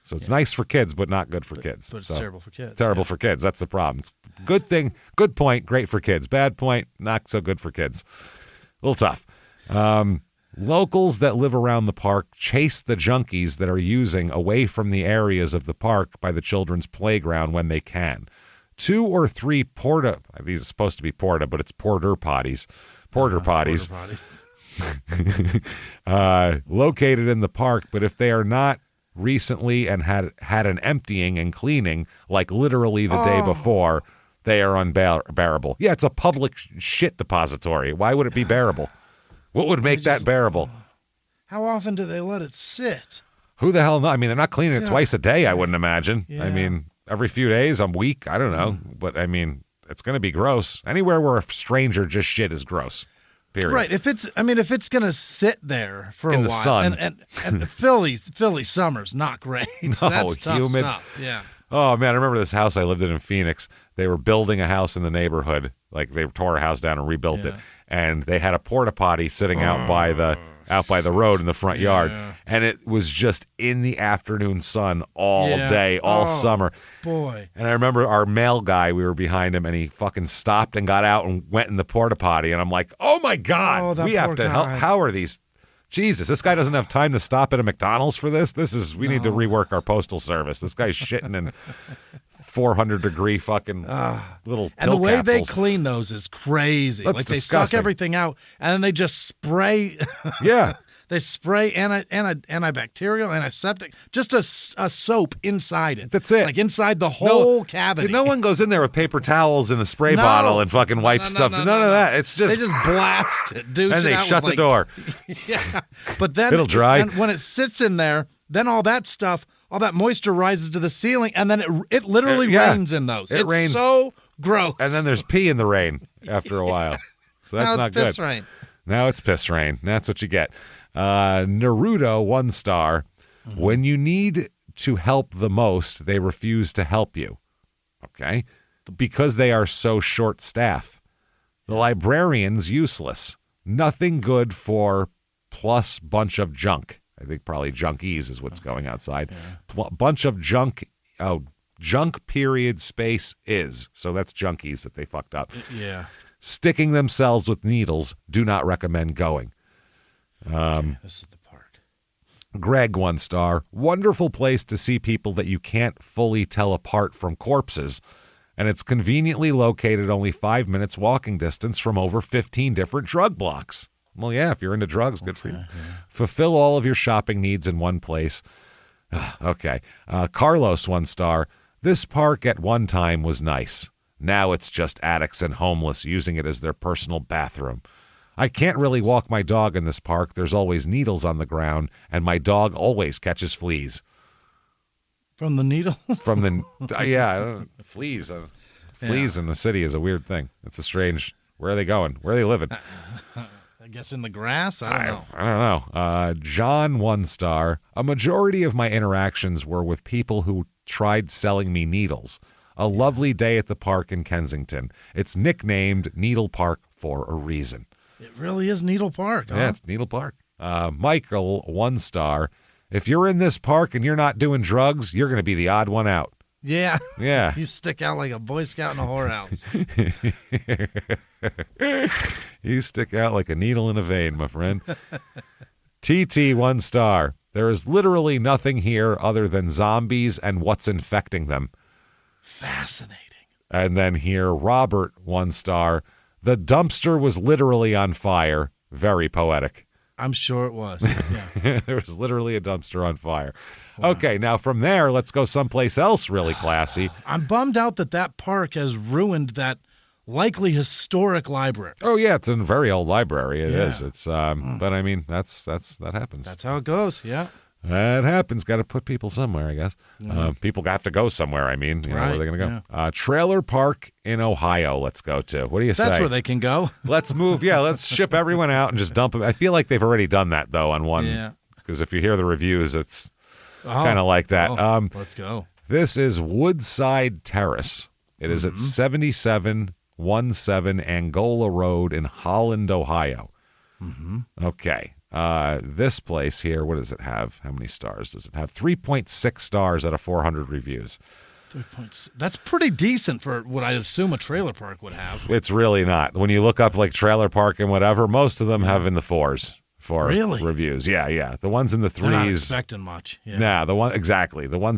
So it's nice for kids, but not good for kids. But it's So, terrible for kids. Terrible for kids. That's the problem. It's good thing, good point, great for kids. Bad point, not so good for kids. A little tough. Locals that live around the park chase the junkies that are using away from the areas of the park by the children's playground when they can. 2 or 3 these are supposed to be porta, but it's porter potties. Porter potties. Located in the park, but if they are not recently and had an emptying and cleaning, like literally the day before, they are unbearable. Yeah, it's a public shit depository. Why would it be bearable? What would make that bearable? How often do they let it sit? Who the hell knows? I mean, they're not cleaning it twice a day, I wouldn't imagine. Yeah. I mean, every few days, a week, I don't know. But, I mean, it's going to be gross. Anywhere where a stranger just shit is gross, period. Right. If it's going to sit there for In a the while. sun. And Philly summer's not great. That's tough humid. stuff. Yeah. Oh, man, I remember this house I lived in Phoenix. They were building a house in the neighborhood. Like, they tore a house down and rebuilt it. And they had a porta potty sitting out by the road in the front yard. And it was just in the afternoon sun all day, all summer. Boy. And I remember our mail guy, we were behind him, and he fucking stopped and got out and went in the porta potty. And I'm like, oh, my God, that we have poor to help. guy. How are these? Jesus, this guy doesn't have time to stop at a McDonald's for this. We need to rework our postal service. This guy's shitting in 400-degree fucking little pill And the way capsules. they clean those is crazy. That's like they disgusting. suck everything out and then they just spray. Yeah. They spray antibacterial, antiseptic, just a soap inside it. That's it. Like inside the whole cavity. No one goes in there with paper towels and a spray bottle and fucking wipes stuff. None of that. It's just... They just blast it, dude. and they shut the door. Yeah. But then It'll dry. And when it sits in there, then all that stuff, all that moisture rises to the ceiling, and then it literally rains in those. It rains. So gross. And then there's pee in the rain after a while. So that's now not it's piss good. rain. Now it's piss rain. That's what you get. Naruto, 1 star. When you need to help the most, they refuse to help you. Okay? Because they are so short-staffed. The librarian's useless. Nothing good for plus bunch of junk. I think probably junkies is what's going outside. Bunch of junk. Oh, junk period space is. So that's junkies that they fucked up. Yeah. Sticking themselves with needles. Do not recommend going. This is the park. Greg, 1 star. Wonderful place to see people that you can't fully tell apart from corpses. And it's conveniently located only 5 minutes walking distance from over 15 different drug blocks. Well, yeah, if you're into drugs, good for you. Yeah. Fulfill all of your shopping needs in one place. Okay. Carlos, 1 star. This park at one time was nice. Now it's just addicts and homeless using it as their personal bathroom. I can't really walk my dog in this park. There's always needles on the ground, and my dog always catches fleas. From the needle? From the, fleas. Fleas in the city is a weird thing. It's a strange, where are they going? Where are they living? I guess in the grass? I don't know. I don't know. John, 1 star. A majority of my interactions were with people who tried selling me needles. A lovely day at the park in Kensington. It's nicknamed Needle Park for a reason. It really is Needle Park, huh? Yeah, it's Needle Park. Michael, 1 star. If you're in this park and you're not doing drugs, you're going to be the odd one out. Yeah. Yeah. You stick out like a Boy Scout in a whorehouse. You stick out like a needle in a vein, my friend. TT 1 star. There is literally nothing here other than zombies and what's infecting them. Fascinating. And then here, Robert 1 star. The dumpster was literally on fire. Very poetic. I'm sure it was. Yeah. There was literally a dumpster on fire. Wow. Okay, now from there, let's go someplace else really classy. I'm bummed out that park has ruined that likely historic library. Oh yeah, it's a very old library. It is. It's but I mean that happens. That's how it goes. Yeah. That happens. Got to put people somewhere, I guess. People have to go somewhere. I mean, where are they going to go? Yeah. Trailer park in Ohio. Let's go to. What do you say? That's where they can go. Let's move. Yeah, let's ship everyone out and just dump them. I feel like they've already done that though on one. Yeah. Because if you hear the reviews, it's kind of like that. Let's go. This is Woodside Terrace. It is at 7717 Angola Road in Holland, Ohio. Okay. This place here, what does it have? How many stars does it have? 3.6 stars out of 400 reviews. 3.6. That's pretty decent for what I'd assume a trailer park would have. It's really not. When you look up like trailer park and whatever, most of them have in the 4s for reviews. Yeah. The ones in the 3s. They're not expecting much. Yeah. Nah, the ones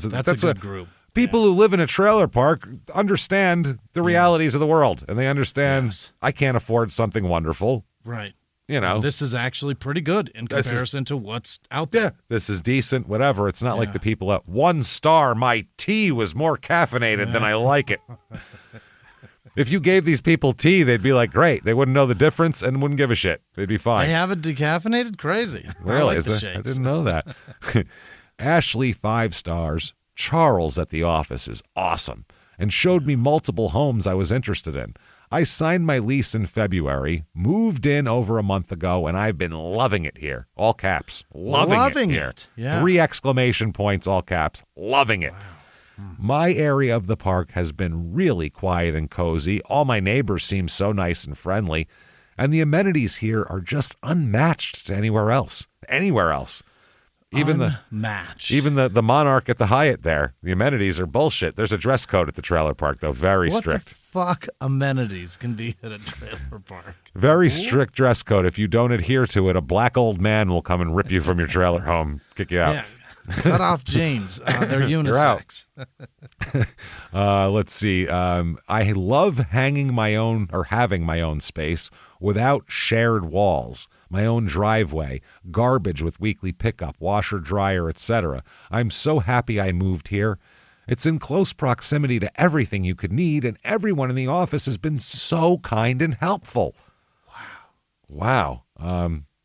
that's a good group. People who live in a trailer park understand the realities of the world, and they understand I can't afford something wonderful. Right. You know, this is actually pretty good in comparison to what's out there. Yeah, this is decent, whatever. It's not like the people at 1 star, my tea was more caffeinated than I like it. If you gave these people tea, they'd be like, great. They wouldn't know the difference and wouldn't give a shit. They'd be fine. They have it decaffeinated? Crazy. Really? I didn't know that. Ashley, 5 stars. Charles at the office is awesome and showed me multiple homes I was interested in. I signed my lease in February, moved in over a month ago, and I've been loving it here. All caps. Loving it here. Yeah. 3 exclamation points, all caps. Loving it. Wow. My area of the park has been really quiet and cozy. All my neighbors seem so nice and friendly. And the amenities here are just unmatched to anywhere else. Even the Monarch at the Hyatt there, the amenities are bullshit. There's a dress code at the trailer park, though, very strict. What the fuck amenities can be at a trailer park? Very strict dress code. If you don't adhere to it, a black old man will come and rip you from your trailer home, kick you out. Yeah. Cut off jeans. They're unisex. Let's see. I love having my own space without shared walls. My own driveway, garbage with weekly pickup, washer, dryer, etc. I'm so happy I moved here. It's in close proximity to everything you could need, and everyone in the office has been so kind and helpful. Wow.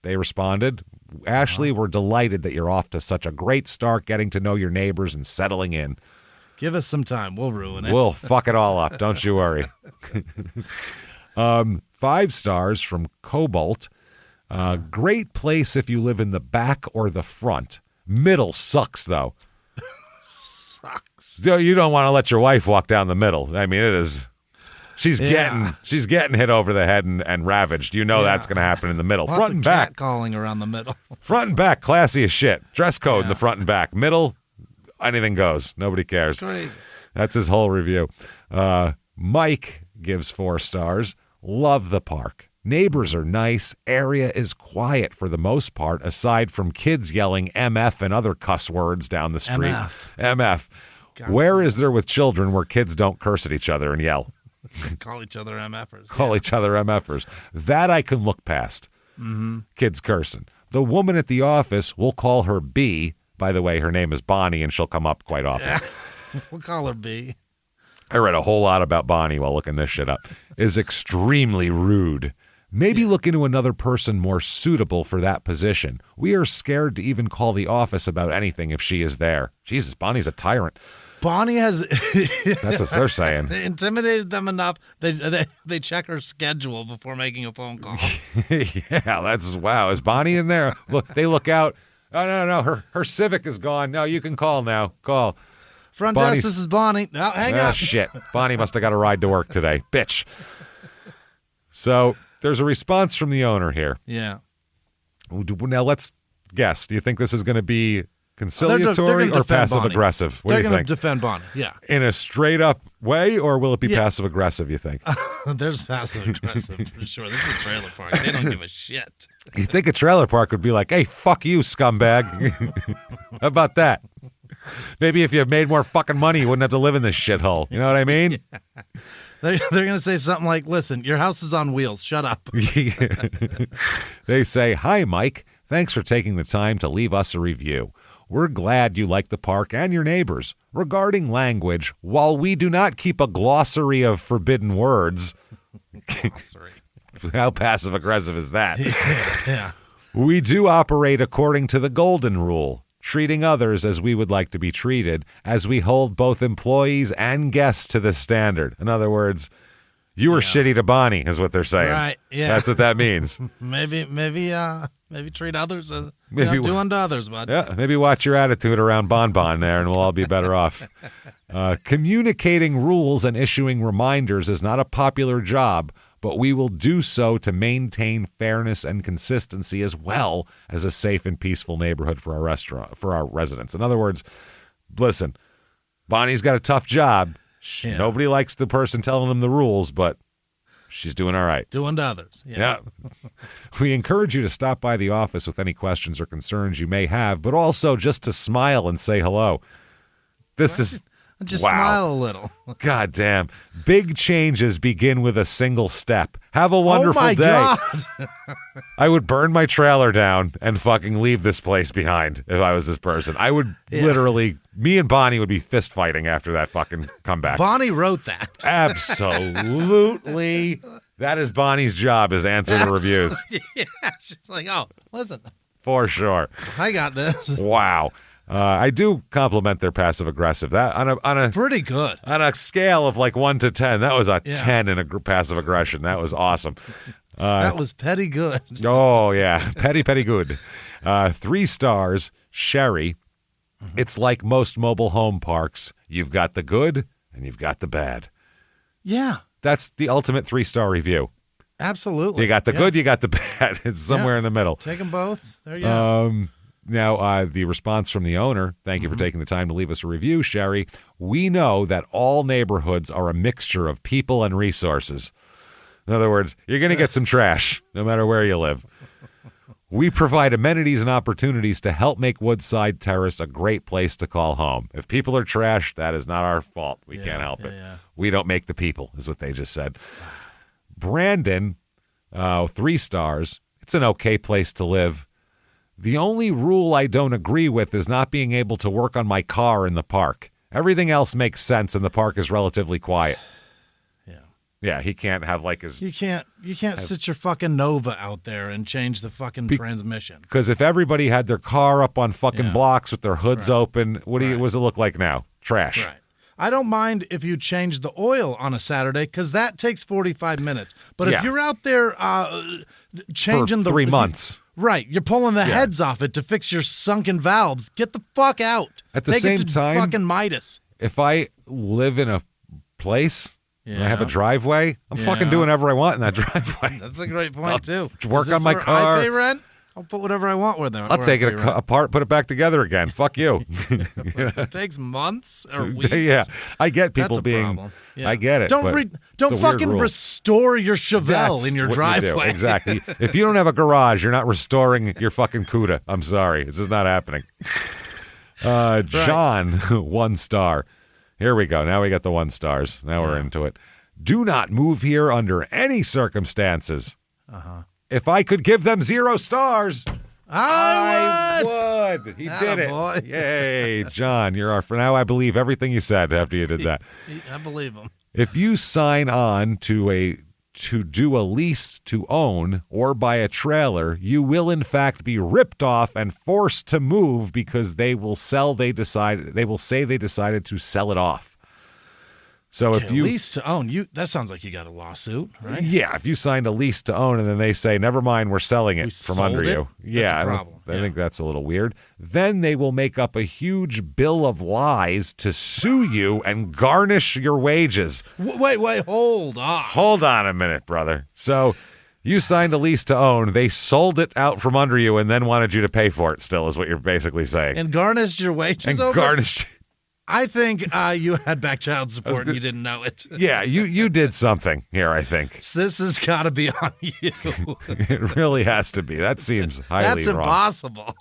They responded, Ashley, we're delighted that you're off to such a great start getting to know your neighbors and settling in. Give us some time. We'll ruin it. We'll fuck it all up. Don't you worry. 5 stars from Cobalt. Great place if you live in the back or the front. Middle sucks, though. Sucks. You don't want to let your wife walk down the middle. I mean, it is. She's getting hit over the head and ravaged. You know that's going to happen in the middle. Lots front and of back. Calling around the middle. Front and back, classy as shit. Dress code in the front and back. Middle, anything goes. Nobody cares. That's crazy. That's his whole review. Mike gives 4 stars. Love the park. Neighbors are nice. Area is quiet for the most part, aside from kids yelling MF and other cuss words down the street. MF. Gotcha. Where is there with children where kids don't curse at each other and yell? Call each other MFers. Call each other MFers. That I can look past. Kids cursing. The woman at the office, we'll call her B. By the way, her name is Bonnie, and she'll come up quite often. Yeah. We'll call her B. I read a whole lot about Bonnie while looking this shit up. Is extremely rude. Maybe look into another person more suitable for that position. We are scared to even call the office about anything if she is there. Jesus, Bonnie's a tyrant. Bonnie has... That's what they're saying. Intimidated them enough. They check her schedule before making a phone call. Yeah, that's... Wow, is Bonnie in there? Look, they look out. Oh, no. Her Civic is gone. No, you can call now. Call. Front desk, this is Bonnie. No, hang on. Shit. Bonnie must have got a ride to work today. Bitch. So... There's a response from the owner here. Yeah. Now let's guess. Do you think this is going to be Conciliatory or passive aggressive? What do you think? They're going to defend Bonnie. Yeah. In a straight up way, or will it be passive aggressive? You think? There's passive aggressive for sure. This is a trailer park. They don't give a shit. You think a trailer park would be like, "Hey, fuck you, scumbag"? How about that? Maybe if you made more fucking money, you wouldn't have to live in this shithole. You know what I mean? Yeah. They're going to say something like, "Listen, your house is on wheels. Shut up." They say, "Hi, Mike. Thanks for taking the time to leave us a review. We're glad you like the park and your neighbors. Regarding language, while we do not keep a glossary of forbidden words," how passive-aggressive is that? Yeah. "We do operate according to the golden rule, treating others as we would like to be treated, as we hold both employees and guests to this standard." In other words, you were shitty to Bonnie, is what they're saying. Right, yeah. That's what that means. Maybe treat others as do unto others, bud. Yeah, maybe watch your attitude around Bon Bon there, and we'll all be better off. Communicating rules and issuing reminders is not a popular job, but we will do so to maintain fairness and consistency, as well as a safe and peaceful neighborhood for our residents. In other words, listen, Bonnie's got a tough job. Nobody likes the person telling them the rules, but she's doing all right. Do unto others. Yeah. We encourage you to stop by the office with any questions or concerns you may have, but also just to smile and say hello. Just smile a little. God damn. Big changes begin with a single step. Have a wonderful day. God. I would burn my trailer down and fucking leave this place behind if I was this person. I would literally, me and Bonnie would be fist fighting after that fucking comeback. Bonnie wrote that. Absolutely. That is Bonnie's job, is answer the reviews. Yeah, she's like, "Oh, listen. For sure. I got this." Wow. I do compliment their passive aggressive. That on a pretty good. On a scale of like 1 to 10, that was a 10 in a passive aggression. That was awesome. That was petty good. Oh yeah, petty good. 3 stars. Sherry. It's like most mobile home parks. You've got the good and you've got the bad. Yeah. That's the ultimate 3-star review. Absolutely. You got the good, you got the bad. It's somewhere in the middle. Take them both. There you go. Now, the response from the owner, thank you for taking the time to leave us a review, Sherry. "We know that all neighborhoods are a mixture of people and resources." In other words, you're going to get some trash, no matter where you live. "We provide amenities and opportunities to help make Woodside Terrace a great place to call home. If people are trash, that is not our fault. We can't help it. Yeah. We don't make the people," is what they just said. Brandon, 3 stars. "It's an okay place to live. The only rule I don't agree with is not being able to work on my car in the park. Everything else makes sense, and the park is relatively quiet." Yeah, he can't have like his... You can't sit your fucking Nova out there and change the fucking transmission. Because if everybody had their car up on fucking blocks with their hoods open, what does it look like now? Trash. Right. I don't mind if you change the oil on a Saturday, because that takes 45 minutes. But if you're out there changing for 3 months... Right, you're pulling the heads off it to fix your sunken valves. Get the fuck out. At the Take same it to time, fucking Midas. If I live in a place and I have a driveway, I'm fucking doing whatever I want in that driveway. That's a great point too. Work on my car. I pay rent. I'll put whatever I want where there. I'll take it apart, put it back together again. Fuck you. It takes months or weeks. Yeah, I get people That's a being. problem. Yeah. I get it. Don't fucking restore your Chevelle in your driveway. Exactly. If you don't have a garage, you're not restoring your fucking CUDA. I'm sorry, this is not happening. John, 1 star. Here we go. Now we got the 1 stars. Now we're into it. "Do not move here under any circumstances. If I could give them 0 stars, I would. He did it. Boy. Yay, John, you're our. For now, I believe everything you said after you did that. I believe him. "If you sign on to do a lease to own or buy a trailer, you will in fact be ripped off and forced to move because they will say they decided to sell it off. So if you lease to own, that sounds like you got a lawsuit, right? Yeah, if you signed a lease to own and then they say, never mind, we're selling it from under you. Yeah, I think that's a little weird. Then they will make up a huge bill of lies to sue you and garnish your wages. Wait, hold on. Hold on a minute, brother. So You signed a lease to own. They sold it out from under you and then wanted you to pay for it still, is what you're basically saying. And garnished your wages over? Garnished. I think you had back child support and you didn't know it. Yeah, you did something here, I think. So this has got to be on you. It really has to be. That seems highly That's wrong. impossible.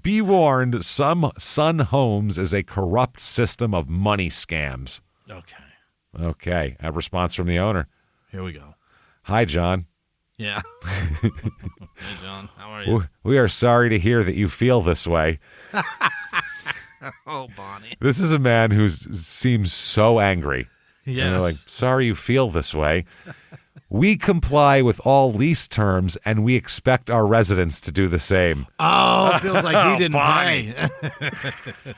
Be warned, some Sun Homes is a corrupt system of money scams. Okay. A response from the owner. Here we go. Hi, John. Yeah. Hey, John. How are you? We are sorry to hear that you feel this way. Oh, Bonnie. This is a man who seems so angry. Yes. And they're like, sorry you feel this way. We comply with all lease terms, and we expect our residents to do the same. Oh, it feels like he didn't Bonnie. pay.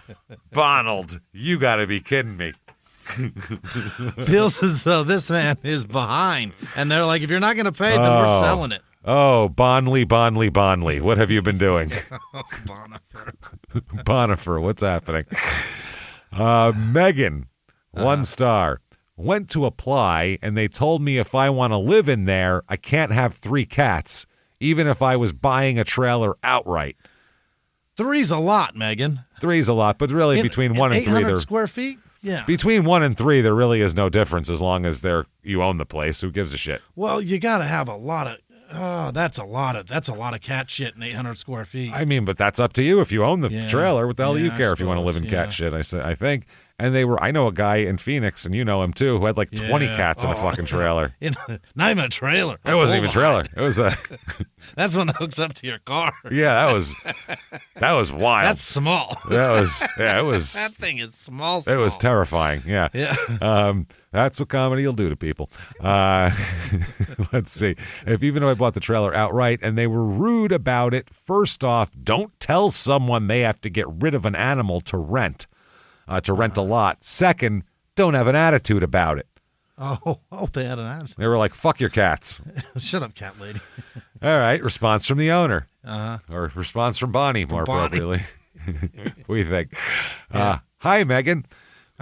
Bonald, you got to be kidding me. Feels as though this man is behind. And they're like, if you're not going to pay, then we're selling it. Oh, Bonley. What have you been doing? Bonifer, what's happening? Megan, 1 star. Went to apply, and they told me if I want to live in there, I can't have 3 cats, even if I was buying a trailer outright. 3's a lot, Megan. 3's a lot, but really between 1 and 3, 800 square feet? Yeah. Between 1 and 3, there really is no difference as long as you own the place. Who gives a shit? Well, you got to have a lot of. Oh, that's a lot of cat shit in 800 square feet. I mean, but that's up to you. If you own the trailer, what the hell do you care if you want to live in cat shit? I think. And I know a guy in Phoenix, and you know him too, who had like 20 cats in a fucking trailer. Not even a trailer. It wasn't even a trailer. It was a. That's one that hooks up to your car. Yeah, that was wild. That's small. It was. That thing is small. It was terrifying. Yeah. That's what comedy will do to people. Let's see. Even though I bought the trailer outright and they were rude about it, first off, don't tell someone they have to get rid of an animal to rent a lot. Second, don't have an attitude about it. Oh, they had an attitude. They were like, fuck your cats. Shut up, cat lady. All right, response from the owner. Or response from Bonnie, more appropriately. We think. Hi, Megan.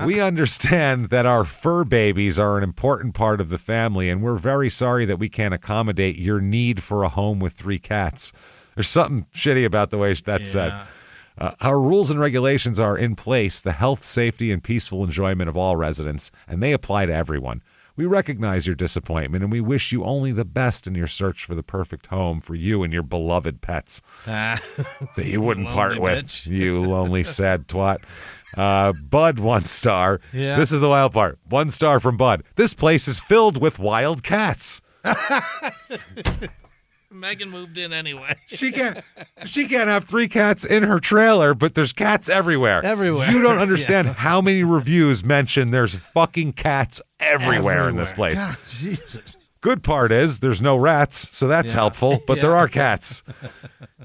We understand that our fur babies are an important part of the family, and we're very sorry that we can't accommodate your need for a home with 3 cats. There's something shitty about the way that's said. Our rules and regulations are in place, the health, safety, and peaceful enjoyment of all residents, and they apply to everyone. We recognize your disappointment, and we wish you only the best in your search for the perfect home for you and your beloved pets that you wouldn't part with, bitch. You lonely, sad twat. Bud, 1 star. Yeah. This is the wild part. 1 star from Bud. This place is filled with wild cats. Megan moved in anyway. She can't have 3 cats in her trailer, but there's cats everywhere. Everywhere. You don't understand how many reviews mention there's fucking cats everywhere in this place. God, Jesus. Good part is there's no rats, so that's helpful, but there are cats.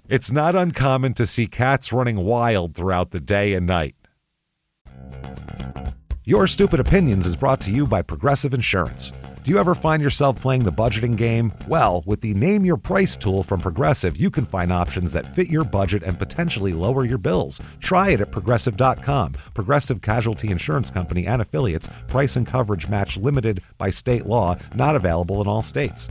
It's not uncommon to see cats running wild throughout the day and night. Your Stupid Opinions is brought to you by Progressive Insurance. Do you ever find yourself playing the budgeting game? Well, with the Name Your Price tool from Progressive, you can find options that fit your budget and potentially lower your bills. Try it at Progressive.com. Progressive Casualty Insurance Company and Affiliates. Price and coverage match limited by state law. Not available in all states.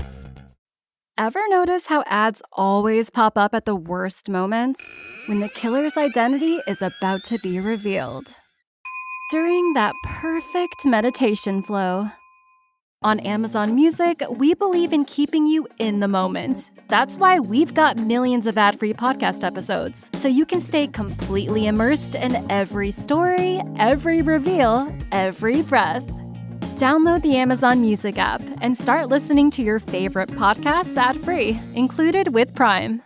Ever notice how ads always pop up at the worst moments? When the killer's identity is about to be revealed. During that perfect meditation flow. On Amazon Music, we believe in keeping you in the moment. That's why we've got millions of ad-free podcast episodes, so you can stay completely immersed in every story, every reveal, every breath. Download the Amazon Music app and start listening to your favorite podcasts ad-free, included with Prime.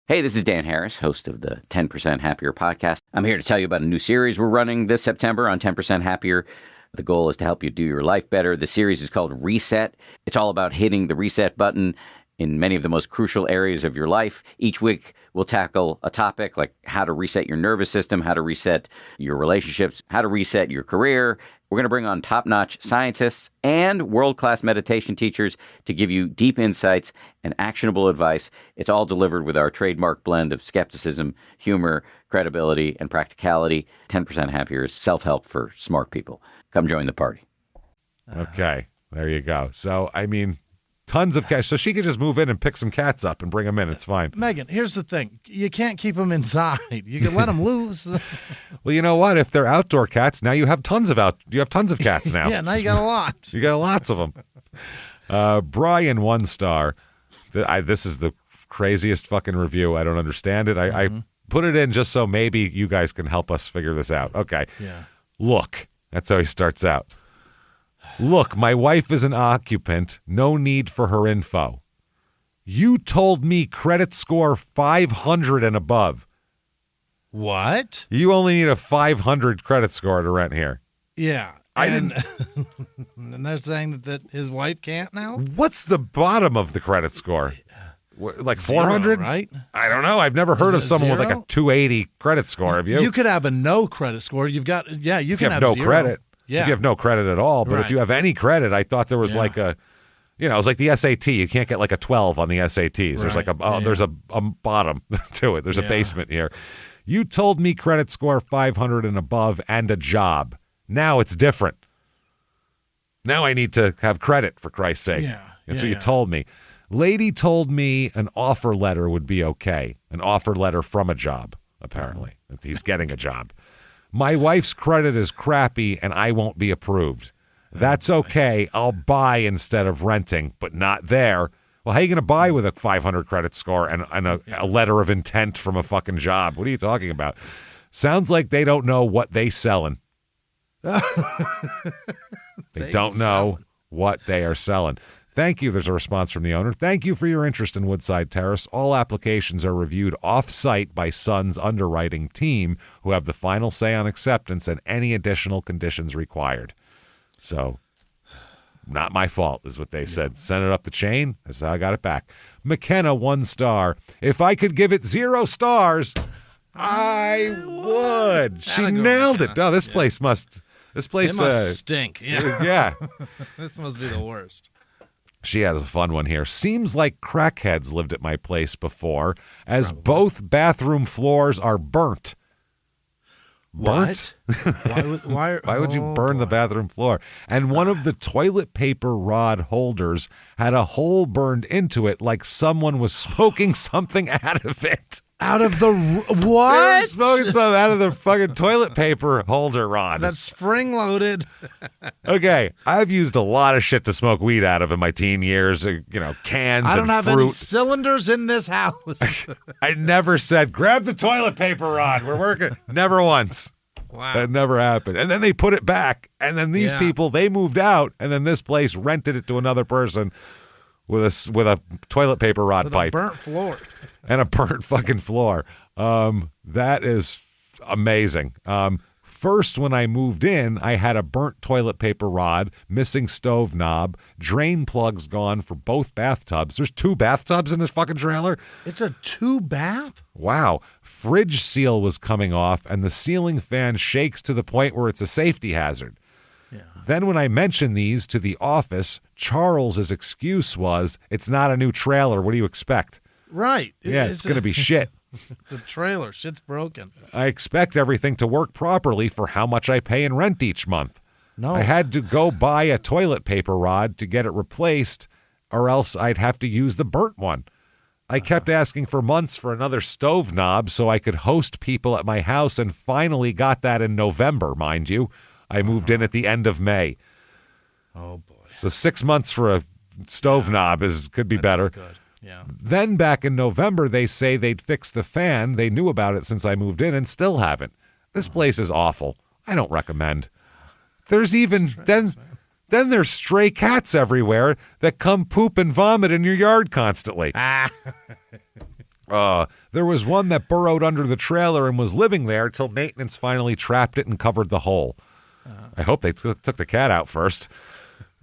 Hey, this is Dan Harris, host of the 10% Happier podcast. I'm here to tell you about a new series we're running this September on 10% Happier. The goal is to help you do your life better. The series is called Reset. It's all about hitting the reset button in many of the most crucial areas of your life. Each week, we'll tackle a topic like how to reset your nervous system, how to reset your relationships, how to reset your career. We're going to bring on top-notch scientists and world-class meditation teachers to give you deep insights and actionable advice. It's all delivered with our trademark blend of skepticism, humor, credibility, and practicality. 10% Happier is self-help for smart people. Come join the party. Okay, there you go. So, I mean, Tons of cats. So she could just move in and pick some cats up and bring them in. It's fine. Megan, here's the thing. You can't keep them inside. You can let them loose. Well, you know what? If they're outdoor cats, now you have tons of cats now. Yeah, now you got a lot. You got lots of them. Brian, 1 star. This is the craziest fucking review. I don't understand it. I put it in just so maybe you guys can help us figure this out. Okay. Yeah. Look, that's how he starts out. Look, my wife is an occupant. No need for her info. You told me credit score 500 and above. What? You only need a 500 credit score to rent here. Yeah. And they're saying that his wife can't now? What's the bottom of the credit score? Like 400? Right? I don't know. I've never heard of someone with like a 280 credit score. Have you? You could have a no credit score. You can have no zero. credit. Yeah. If you have no credit at all. But if you have any credit, I thought there was like a, it was like the SAT. You can't get like a 12 on the SATs. There's like there's a bottom to it. There's a basement here. You told me credit score 500 and above and a job. Now it's different. Now I need to have credit, for Christ's sake. Yeah. That's what you told me. Lady told me an offer letter would be okay. An offer letter from a job, apparently. He's getting a job. My wife's credit is crappy and I won't be approved. That's okay. I'll buy instead of renting, but not there. Well, how are you going to buy with a 500 credit score and a letter of intent from a fucking job? What are you talking about? Sounds like they don't know what they selling. They don't know what they are selling. Thank you. There's a response from the owner. Thank you for your interest in Woodside Terrace. All applications are reviewed off-site by Sun's underwriting team, who have the final say on acceptance and any additional conditions required. So, not my fault, is what they said. Send it up the chain. That's how I got it back. McKenna, 1 star. If I could give it 0 stars, I would. She nailed it. Oh, this place must stink. Yeah. Yeah. This must be the worst. She has a fun one here. Seems like crackheads lived at my place before, as both bathroom floors are burnt. Burnt? Why would you burn the bathroom floor? And one of the toilet paper rod holders had a hole burned into it like someone was smoking something out of it. Out of the what? They were smoking something out of the fucking toilet paper holder rod. That's spring loaded. Okay, I've used a lot of shit to smoke weed out of in my teen years. Cans I don't and have fruit. any cylinders in this house. I never said, grab the toilet paper rod. We're working. Never once. Wow. That never happened. And then they put it back. And then these people, they moved out. And then this place rented it to another person with a toilet paper rod With pipe. a burnt floor. And a burnt fucking floor. That is amazing. First, when I moved in, I had a burnt toilet paper rod, missing stove knob, drain plugs gone for both bathtubs. There's 2 bathtubs in this fucking trailer. It's a 2-bath? Wow. Fridge seal was coming off, and the ceiling fan shakes to the point where it's a safety hazard. Yeah. Then when I mentioned these to the office, Charles's excuse was, it's not a new trailer. What do you expect? Right. Yeah, it's going to be shit. It's a trailer. Shit's broken. I expect everything to work properly for how much I pay in rent each month. No. I had to go buy a toilet paper rod to get it replaced, or else I'd have to use the burnt one. I kept asking for months for another stove knob so I could host people at my house, and finally got that in November, mind you. I moved in at the end of May. Oh, boy. So 6 months for a stove knob could be better. Good. Yeah. Then back in November, they say they'd fix the fan. They knew about it since I moved in and still haven't. This place is awful. I don't recommend. There's even then there's stray cats everywhere that come poop and vomit in your yard constantly. There was one that burrowed under the trailer and was living there till maintenance finally trapped it and covered the hole. I hope they took the cat out first.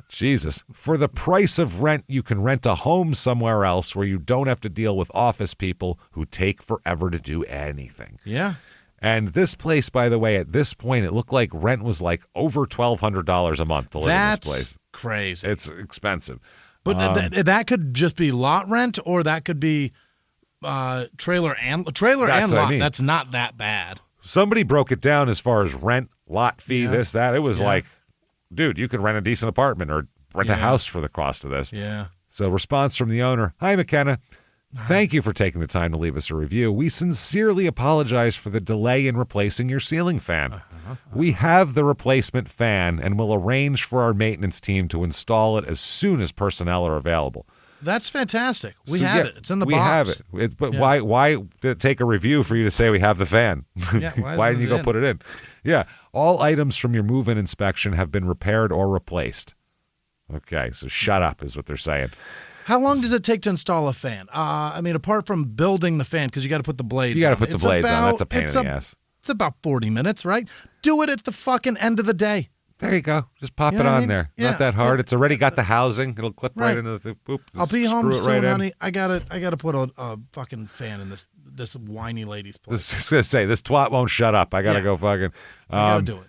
Jesus. For the price of rent, you can rent a home somewhere else where you don't have to deal with office people who take forever to do anything. Yeah. And this place, by the way, at this point, it looked like rent was like over $1,200 a month to live in this place. That's crazy. It's expensive. But that could just be lot rent, or that could be trailer and lot. I mean. That's not that bad. Somebody broke it down as far as rent, lot fee, this, that. It was like, dude, you could rent a decent apartment or rent a house for the cost of this. Yeah. So response from the owner, "Hi, McKenna. Thank you for taking the time to leave us a review. We sincerely apologize for the delay in replacing your ceiling fan. We have the replacement fan and will arrange for our maintenance team to install it as soon as personnel are available." That's fantastic. We have it. It's in the box. We have it. But why did it take a review for you to say we have the fan? Yeah, why didn't you go put it in? Yeah. All items from your move-in inspection have been repaired or replaced. Okay, so shut up is what they're saying. How long does it take to install a fan? I mean, apart from building the fan, because you got to put the blades on. You got to put the blades on. That's a pain in the ass. It's about 40 minutes, right? Do it at the fucking end of the day. There you go. Just pop it on there. Yeah. Not that hard. It's already got the housing. It'll clip right into the boop. I'll be home soon, right honey. I gotta put a fucking fan in this whiny lady's place. I was gonna say this twat won't shut up. I gotta go fucking. I gotta do it.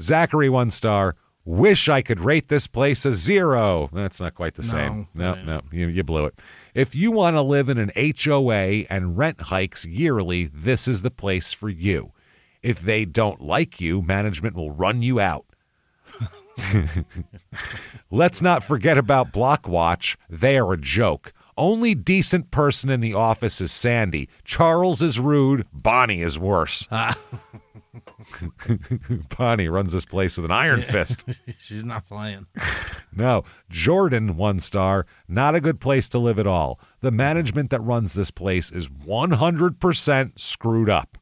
Zachary 1 star. Wish I could rate this place a 0. That's not quite the same. No. You blew it. If you want to live in an HOA and rent hikes yearly, this is the place for you. If they don't like you, management will run you out. Let's not forget about Block Watch. They are a joke. Only decent person in the office is Sandy. Charles is rude. Bonnie is worse. Bonnie runs this place with an iron fist. She's not playing. No. Jordan 1 star. Not a good place to live at all. The management that runs this place is 100% screwed up.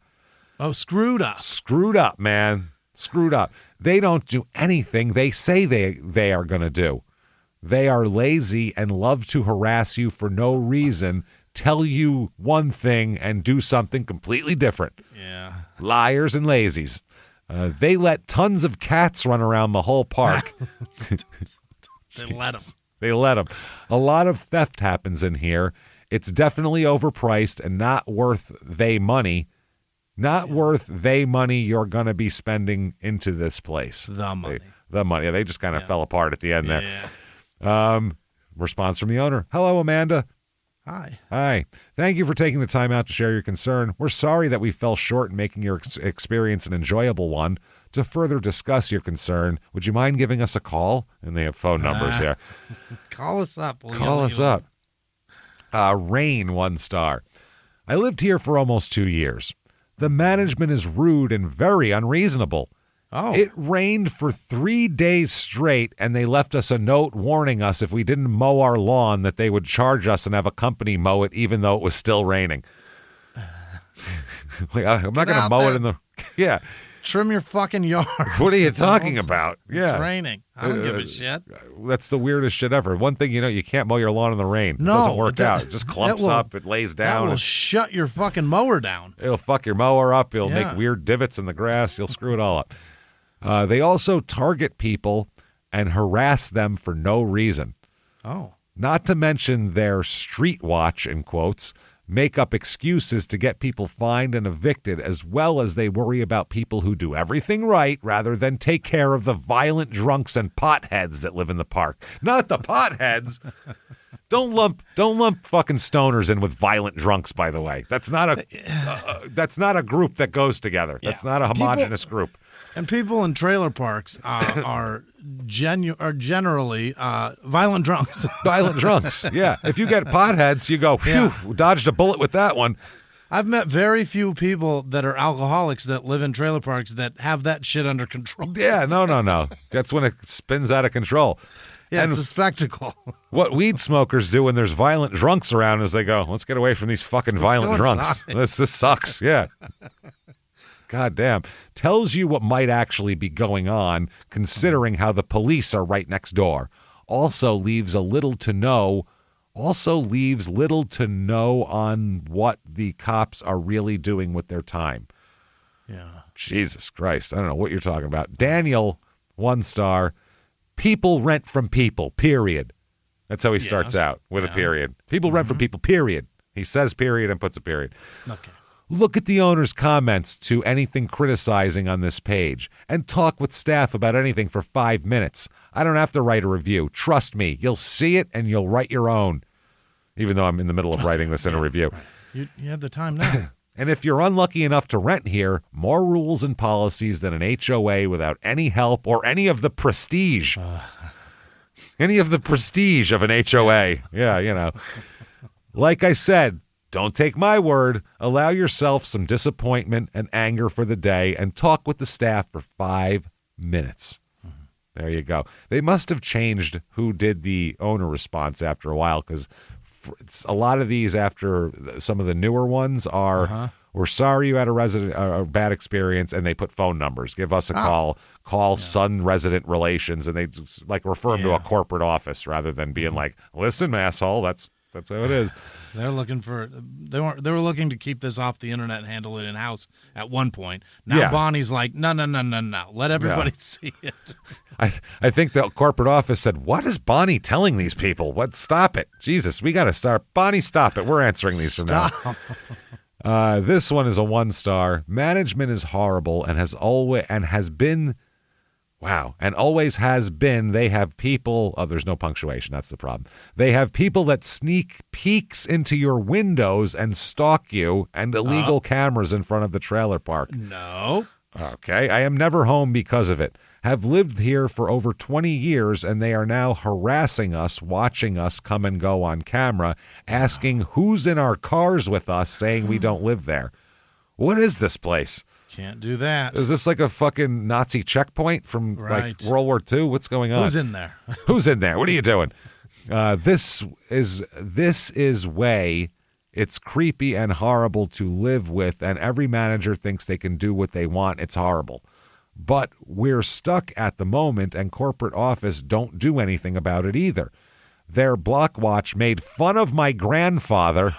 Oh, screwed up. Screwed up, man. Screwed up. They don't do anything they say they are going to do. They are lazy and love to harass you for no reason, tell you one thing and do something completely different. Yeah. Liars and lazies. They let tons of cats run around the whole park. They let them. They let them. A lot of theft happens in here. It's definitely overpriced and not worth they money. Not worth they money you're going to be spending into this place. The money. The money. They just kind of fell apart at the end there. Yeah. Response from the owner. Hello, Amanda. Hi. Hi. Thank you for taking the time out to share your concern. We're sorry that we fell short in making your experience an enjoyable one. To further discuss your concern, would you mind giving us a call? And they have phone numbers here. Call us up. Call us up. Rain 1 star. I lived here for almost 2 years. The management is rude and very unreasonable. Oh. It rained for 3 days straight, and they left us a note warning us if we didn't mow our lawn that they would charge us and have a company mow it even though it was still raining. Like, I'm not going to mow it in the... Yeah. Trim your fucking yard. What are you talking about? Yeah. It's raining. I don't give a shit. That's the weirdest shit ever. One thing, you can't mow your lawn in the rain. No. It doesn't work out. It just clumps up. It lays down. That will shut your fucking mower down. It'll fuck your mower up. It'll make weird divots in the grass. You'll screw it all up. They also target people and harass them for no reason. Oh. Not to mention their street watch, in quotes, make up excuses to get people fined and evicted, as well as they worry about people who do everything right rather than take care of the violent drunks and potheads that live in the park. Not the potheads. Don't lump fucking stoners in with violent drunks, by the way. That's not a group that goes together. That's not a homogenous group. And people in trailer parks are generally violent drunks. Violent drunks, yeah. If you get potheads, you go, phew, dodged a bullet with that one. I've met very few people that are alcoholics that live in trailer parks that have that shit under control. Yeah, no. That's when it spins out of control. Yeah, and it's a spectacle. What weed smokers do when there's violent drunks around is they go, let's get away from these fucking violent drunks. This sucks, yeah. God damn. Tells you what might actually be going on, considering how the police are right next door. Also leaves little to know on what the cops are really doing with their time. Yeah. Jesus Christ. I don't know what you're talking about. Daniel, 1 star. People rent from people, period. That's how he starts out, with a period. People rent from people, period. He says period and puts a period. Okay. Look at the owner's comments to anything criticizing on this page and talk with staff about anything for 5 minutes. I don't have to write a review. Trust me, you'll see it and you'll write your own, even though I'm in the middle of writing this in a review. Right. You have the time now. And if you're unlucky enough to rent here, more rules and policies than an HOA without any help or any of the prestige. any of the prestige of an HOA. Yeah, you know. Like I said, don't take my word. Allow yourself some disappointment and anger for the day and talk with the staff for 5 minutes. There you go. They must have changed who did the owner response after a while, because a lot of these after some of the newer ones are, we're sorry you had a bad experience, and they put phone numbers. Give us a call Sun Resident Relations, and they just, like, refer them to a corporate office rather than being like, listen, asshole, that's how it is. They were looking to keep this off the internet and handle it in house at one point. Now Bonnie's like, no, let everybody see it. I think the corporate office said, what is Bonnie telling these people? What? Stop it. Jesus, we got to start. Bonnie, stop it. We're answering these from now. This one is a 1-star. Management is horrible and has been. Wow. And always has been. They have people. Oh, there's no punctuation. That's the problem. They have people that sneak peeks into your windows and stalk you, and illegal cameras in front of the trailer park. No. Okay. I am never home because of it. Have lived here for over 20 years, and they are now harassing us, watching us come and go on camera, asking who's in our cars with us, saying we don't live there. What is this place? Can't do that. Is this like a fucking Nazi checkpoint from like World War II? What's going on? Who's in there? Who's in there? What are you doing? This is way. It's creepy and horrible to live with, and every manager thinks they can do what they want. It's horrible. But we're stuck at the moment, and corporate office don't do anything about it either. Their block watch made fun of my grandfather.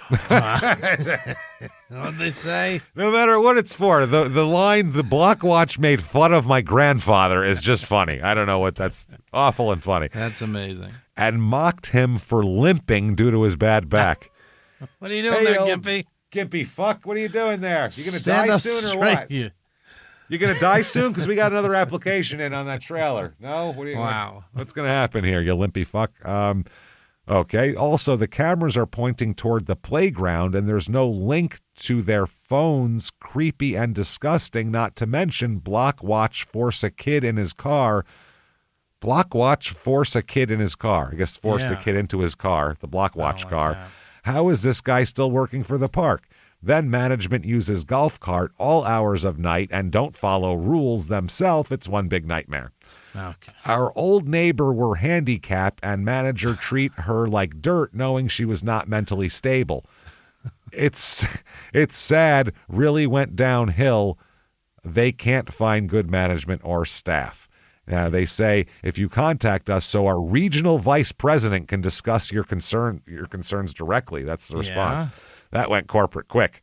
What'd they say? No matter what it's for, the line, the block watch made fun of my grandfather is just funny. I don't know what that's awful and funny. That's amazing. And mocked him for limping due to his bad back. What are you doing there, Gimpy? Gimpy, fuck, what are you doing there? You going to die soon or what? You going to die soon? Because we got another application in on that trailer. No? Wow. What's going to happen here, you limpy fuck? Okay. Also, the cameras are pointing toward the playground, and there's no link to their phones. Creepy and disgusting, not to mention block watch force a kid in his car. Block watch force a kid in his car. I guess forced a kid into his car, the block watch car. God. How is this guy still working for the park? Then management uses golf cart all hours of night and don't follow rules themselves. It's one big nightmare. Okay. Our old neighbor were handicapped, and manager treat her like dirt, knowing she was not mentally stable. It's sad. Really went downhill. They can't find good management or staff. They say if you contact us, so our regional vice president can discuss your concerns directly. That's the response. Yeah. That went corporate quick.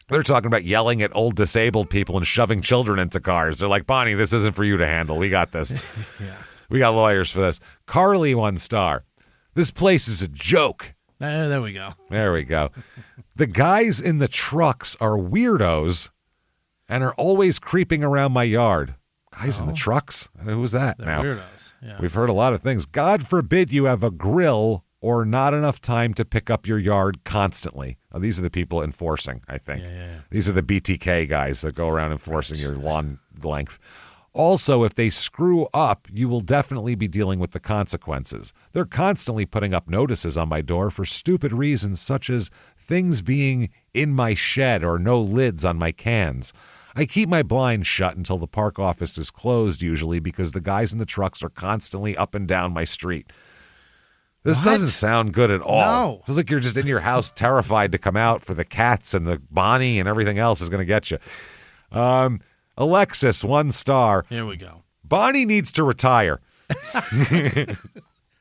They're talking about yelling at old disabled people and shoving children into cars. They're like, Bonnie, this isn't for you to handle. We got this. We got lawyers for this. Carly, 1 star. This place is a joke. There we go. There we go. The guys in the trucks are weirdos and are always creeping around my yard. Guys in the trucks? Who's that They're now? weirdos. Yeah. We've heard a lot of things. God forbid you have a grill or not enough time to pick up your yard constantly. These are the people enforcing, I think. Yeah. These are the BTK guys that go around enforcing your lawn length. Also, if they screw up, you will definitely be dealing with the consequences. They're constantly putting up notices on my door for stupid reasons, such as things being in my shed or no lids on my cans. I keep my blinds shut until the park office is closed, usually, because the guys in the trucks are constantly up and down my street. This doesn't sound good at all. No. It's like you're just in your house terrified to come out for the cats and the Bonnie and everything else is going to get you. Alexis, 1 star. Here we go. Bonnie needs to retire. All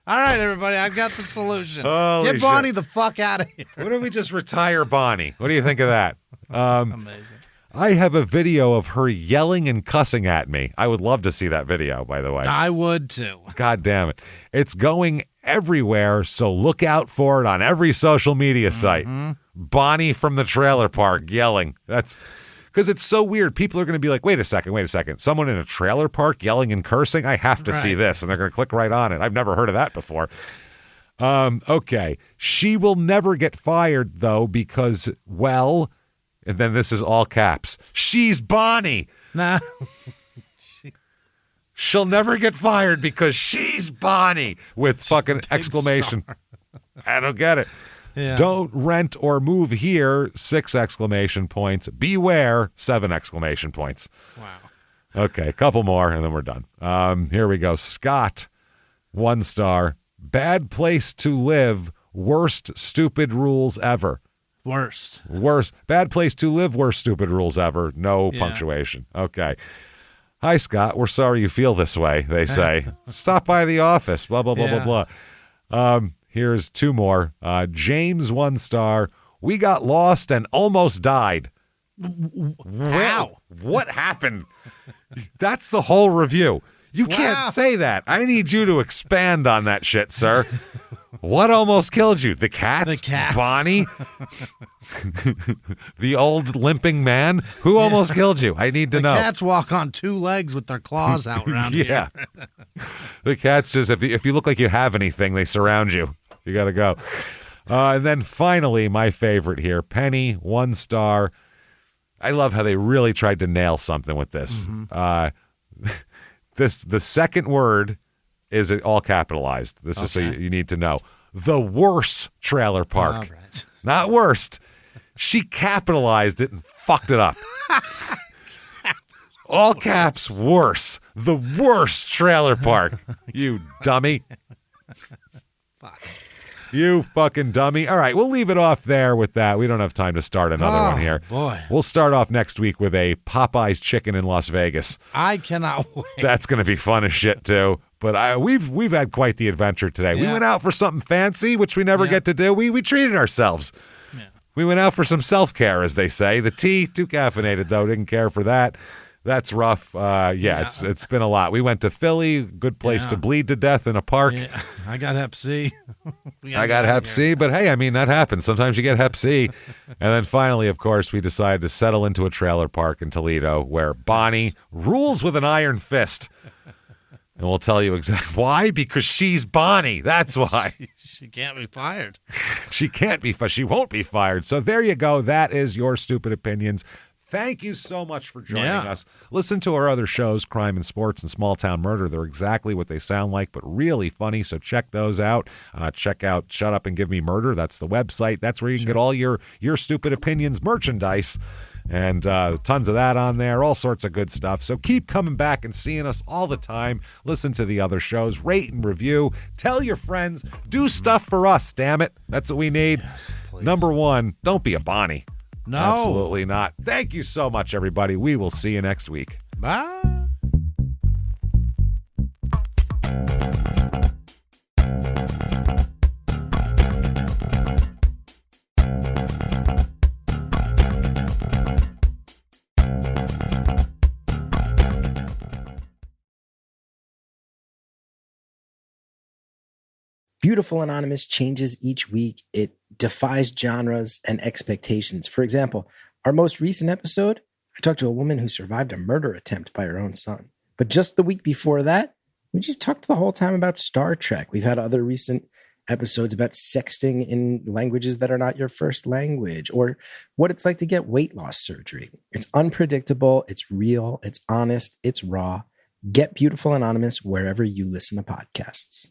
right, everybody, I've got the solution. Holy Get Bonnie shit. the fuck out of here. Why don't we just retire Bonnie? What do you think of that? Amazing. I have a video of her yelling and cussing at me. I would love to see that video, by the way. I would too. God damn it. It's going everywhere, so look out for it on every social media site. Bonnie from the trailer park yelling. That's because it's so weird. People are going to be like, wait a second. Someone in a trailer park yelling and cursing? I have to see this. And they're going to click right on it. I've never heard of that before. Okay. She will never get fired, though, because, well, and then this is all caps. She's Bonnie. Nah. She'll never get fired because she's Bonnie with fucking exclamation. I don't get it. Yeah. Don't rent or move here, 6 exclamation points. Beware, 7 exclamation points. Wow. Okay, a couple more and then we're done. Here we go. Scott, 1 star. Bad place to live. Worst stupid rules ever. Worst. Bad place to live. Worst stupid rules ever. No punctuation. Okay. Hi, Scott. We're sorry you feel this way, they say. Stop by the office. Blah, blah, blah, blah, blah. Here's 2 more. James, 1 star. We got lost and almost died. Wow. What happened? That's the whole review. You can't say that. I need you to expand on that shit, sir. What almost killed you? The cats? The cats. Bonnie? The old limping man? Who almost killed you? I need to know. The cats walk on 2 legs with their claws out around yeah. here. The cats just, if you look like you have anything, they surround you. You got to go. And then finally, my favorite here, Penny, 1 star. I love how they really tried to nail something with this. Mm-hmm. The second word is all capitalized. This is so you need to know. The worst trailer park. Oh, right. Not worst. She capitalized it and fucked it up. All caps, worse. The worst trailer park. You dummy. Fuck. You fucking dummy. All right, we'll leave it off there with that. We don't have time to start another one here. Boy. We'll start off next week with a Popeye's chicken in Las Vegas. I cannot wait. That's going to be fun as shit, too. But we've had quite the adventure today. Yeah. We went out for something fancy, which we never get to do. We treated ourselves. Yeah. We went out for some self-care, as they say. The tea, too caffeinated, though. Didn't care for that. That's rough. It's been a lot. We went to Philly, good place to bleed to death in a park. Yeah. I got Hep C. I got Hep C, but hey, I mean, that happens. Sometimes you get Hep C. And then finally, of course, we decided to settle into a trailer park in Toledo where Bonnie rules with an iron fist. And we'll tell you exactly why, because she's Bonnie. That's why. She can't be fired. She can't be fired. She won't be fired. So there you go. That is your stupid opinions. Thank you so much for joining us. Listen to our other shows, Crime and Sports and Small Town Murder. They're exactly what they sound like, but really funny. So check those out. Check out Shut Up and Give Me Murder. That's the website. That's where you can get all your stupid opinions merchandise. And tons of that on there, all sorts of good stuff. So keep coming back and seeing us all the time. Listen to the other shows, rate and review. Tell your friends. Do stuff for us, damn it. That's what we need. Yes, Number 1, don't be a Bonnie. No. Absolutely not. Thank you so much, everybody. We will see you next week. Bye. Beautiful Anonymous changes each week. It defies genres and expectations. For example, our most recent episode, I talked to a woman who survived a murder attempt by her own son. But just the week before that, we just talked the whole time about Star Trek. We've had other recent episodes about sexting in languages that are not your first language, or what it's like to get weight loss surgery. It's unpredictable, it's real, it's honest, it's raw. Get Beautiful Anonymous wherever you listen to podcasts.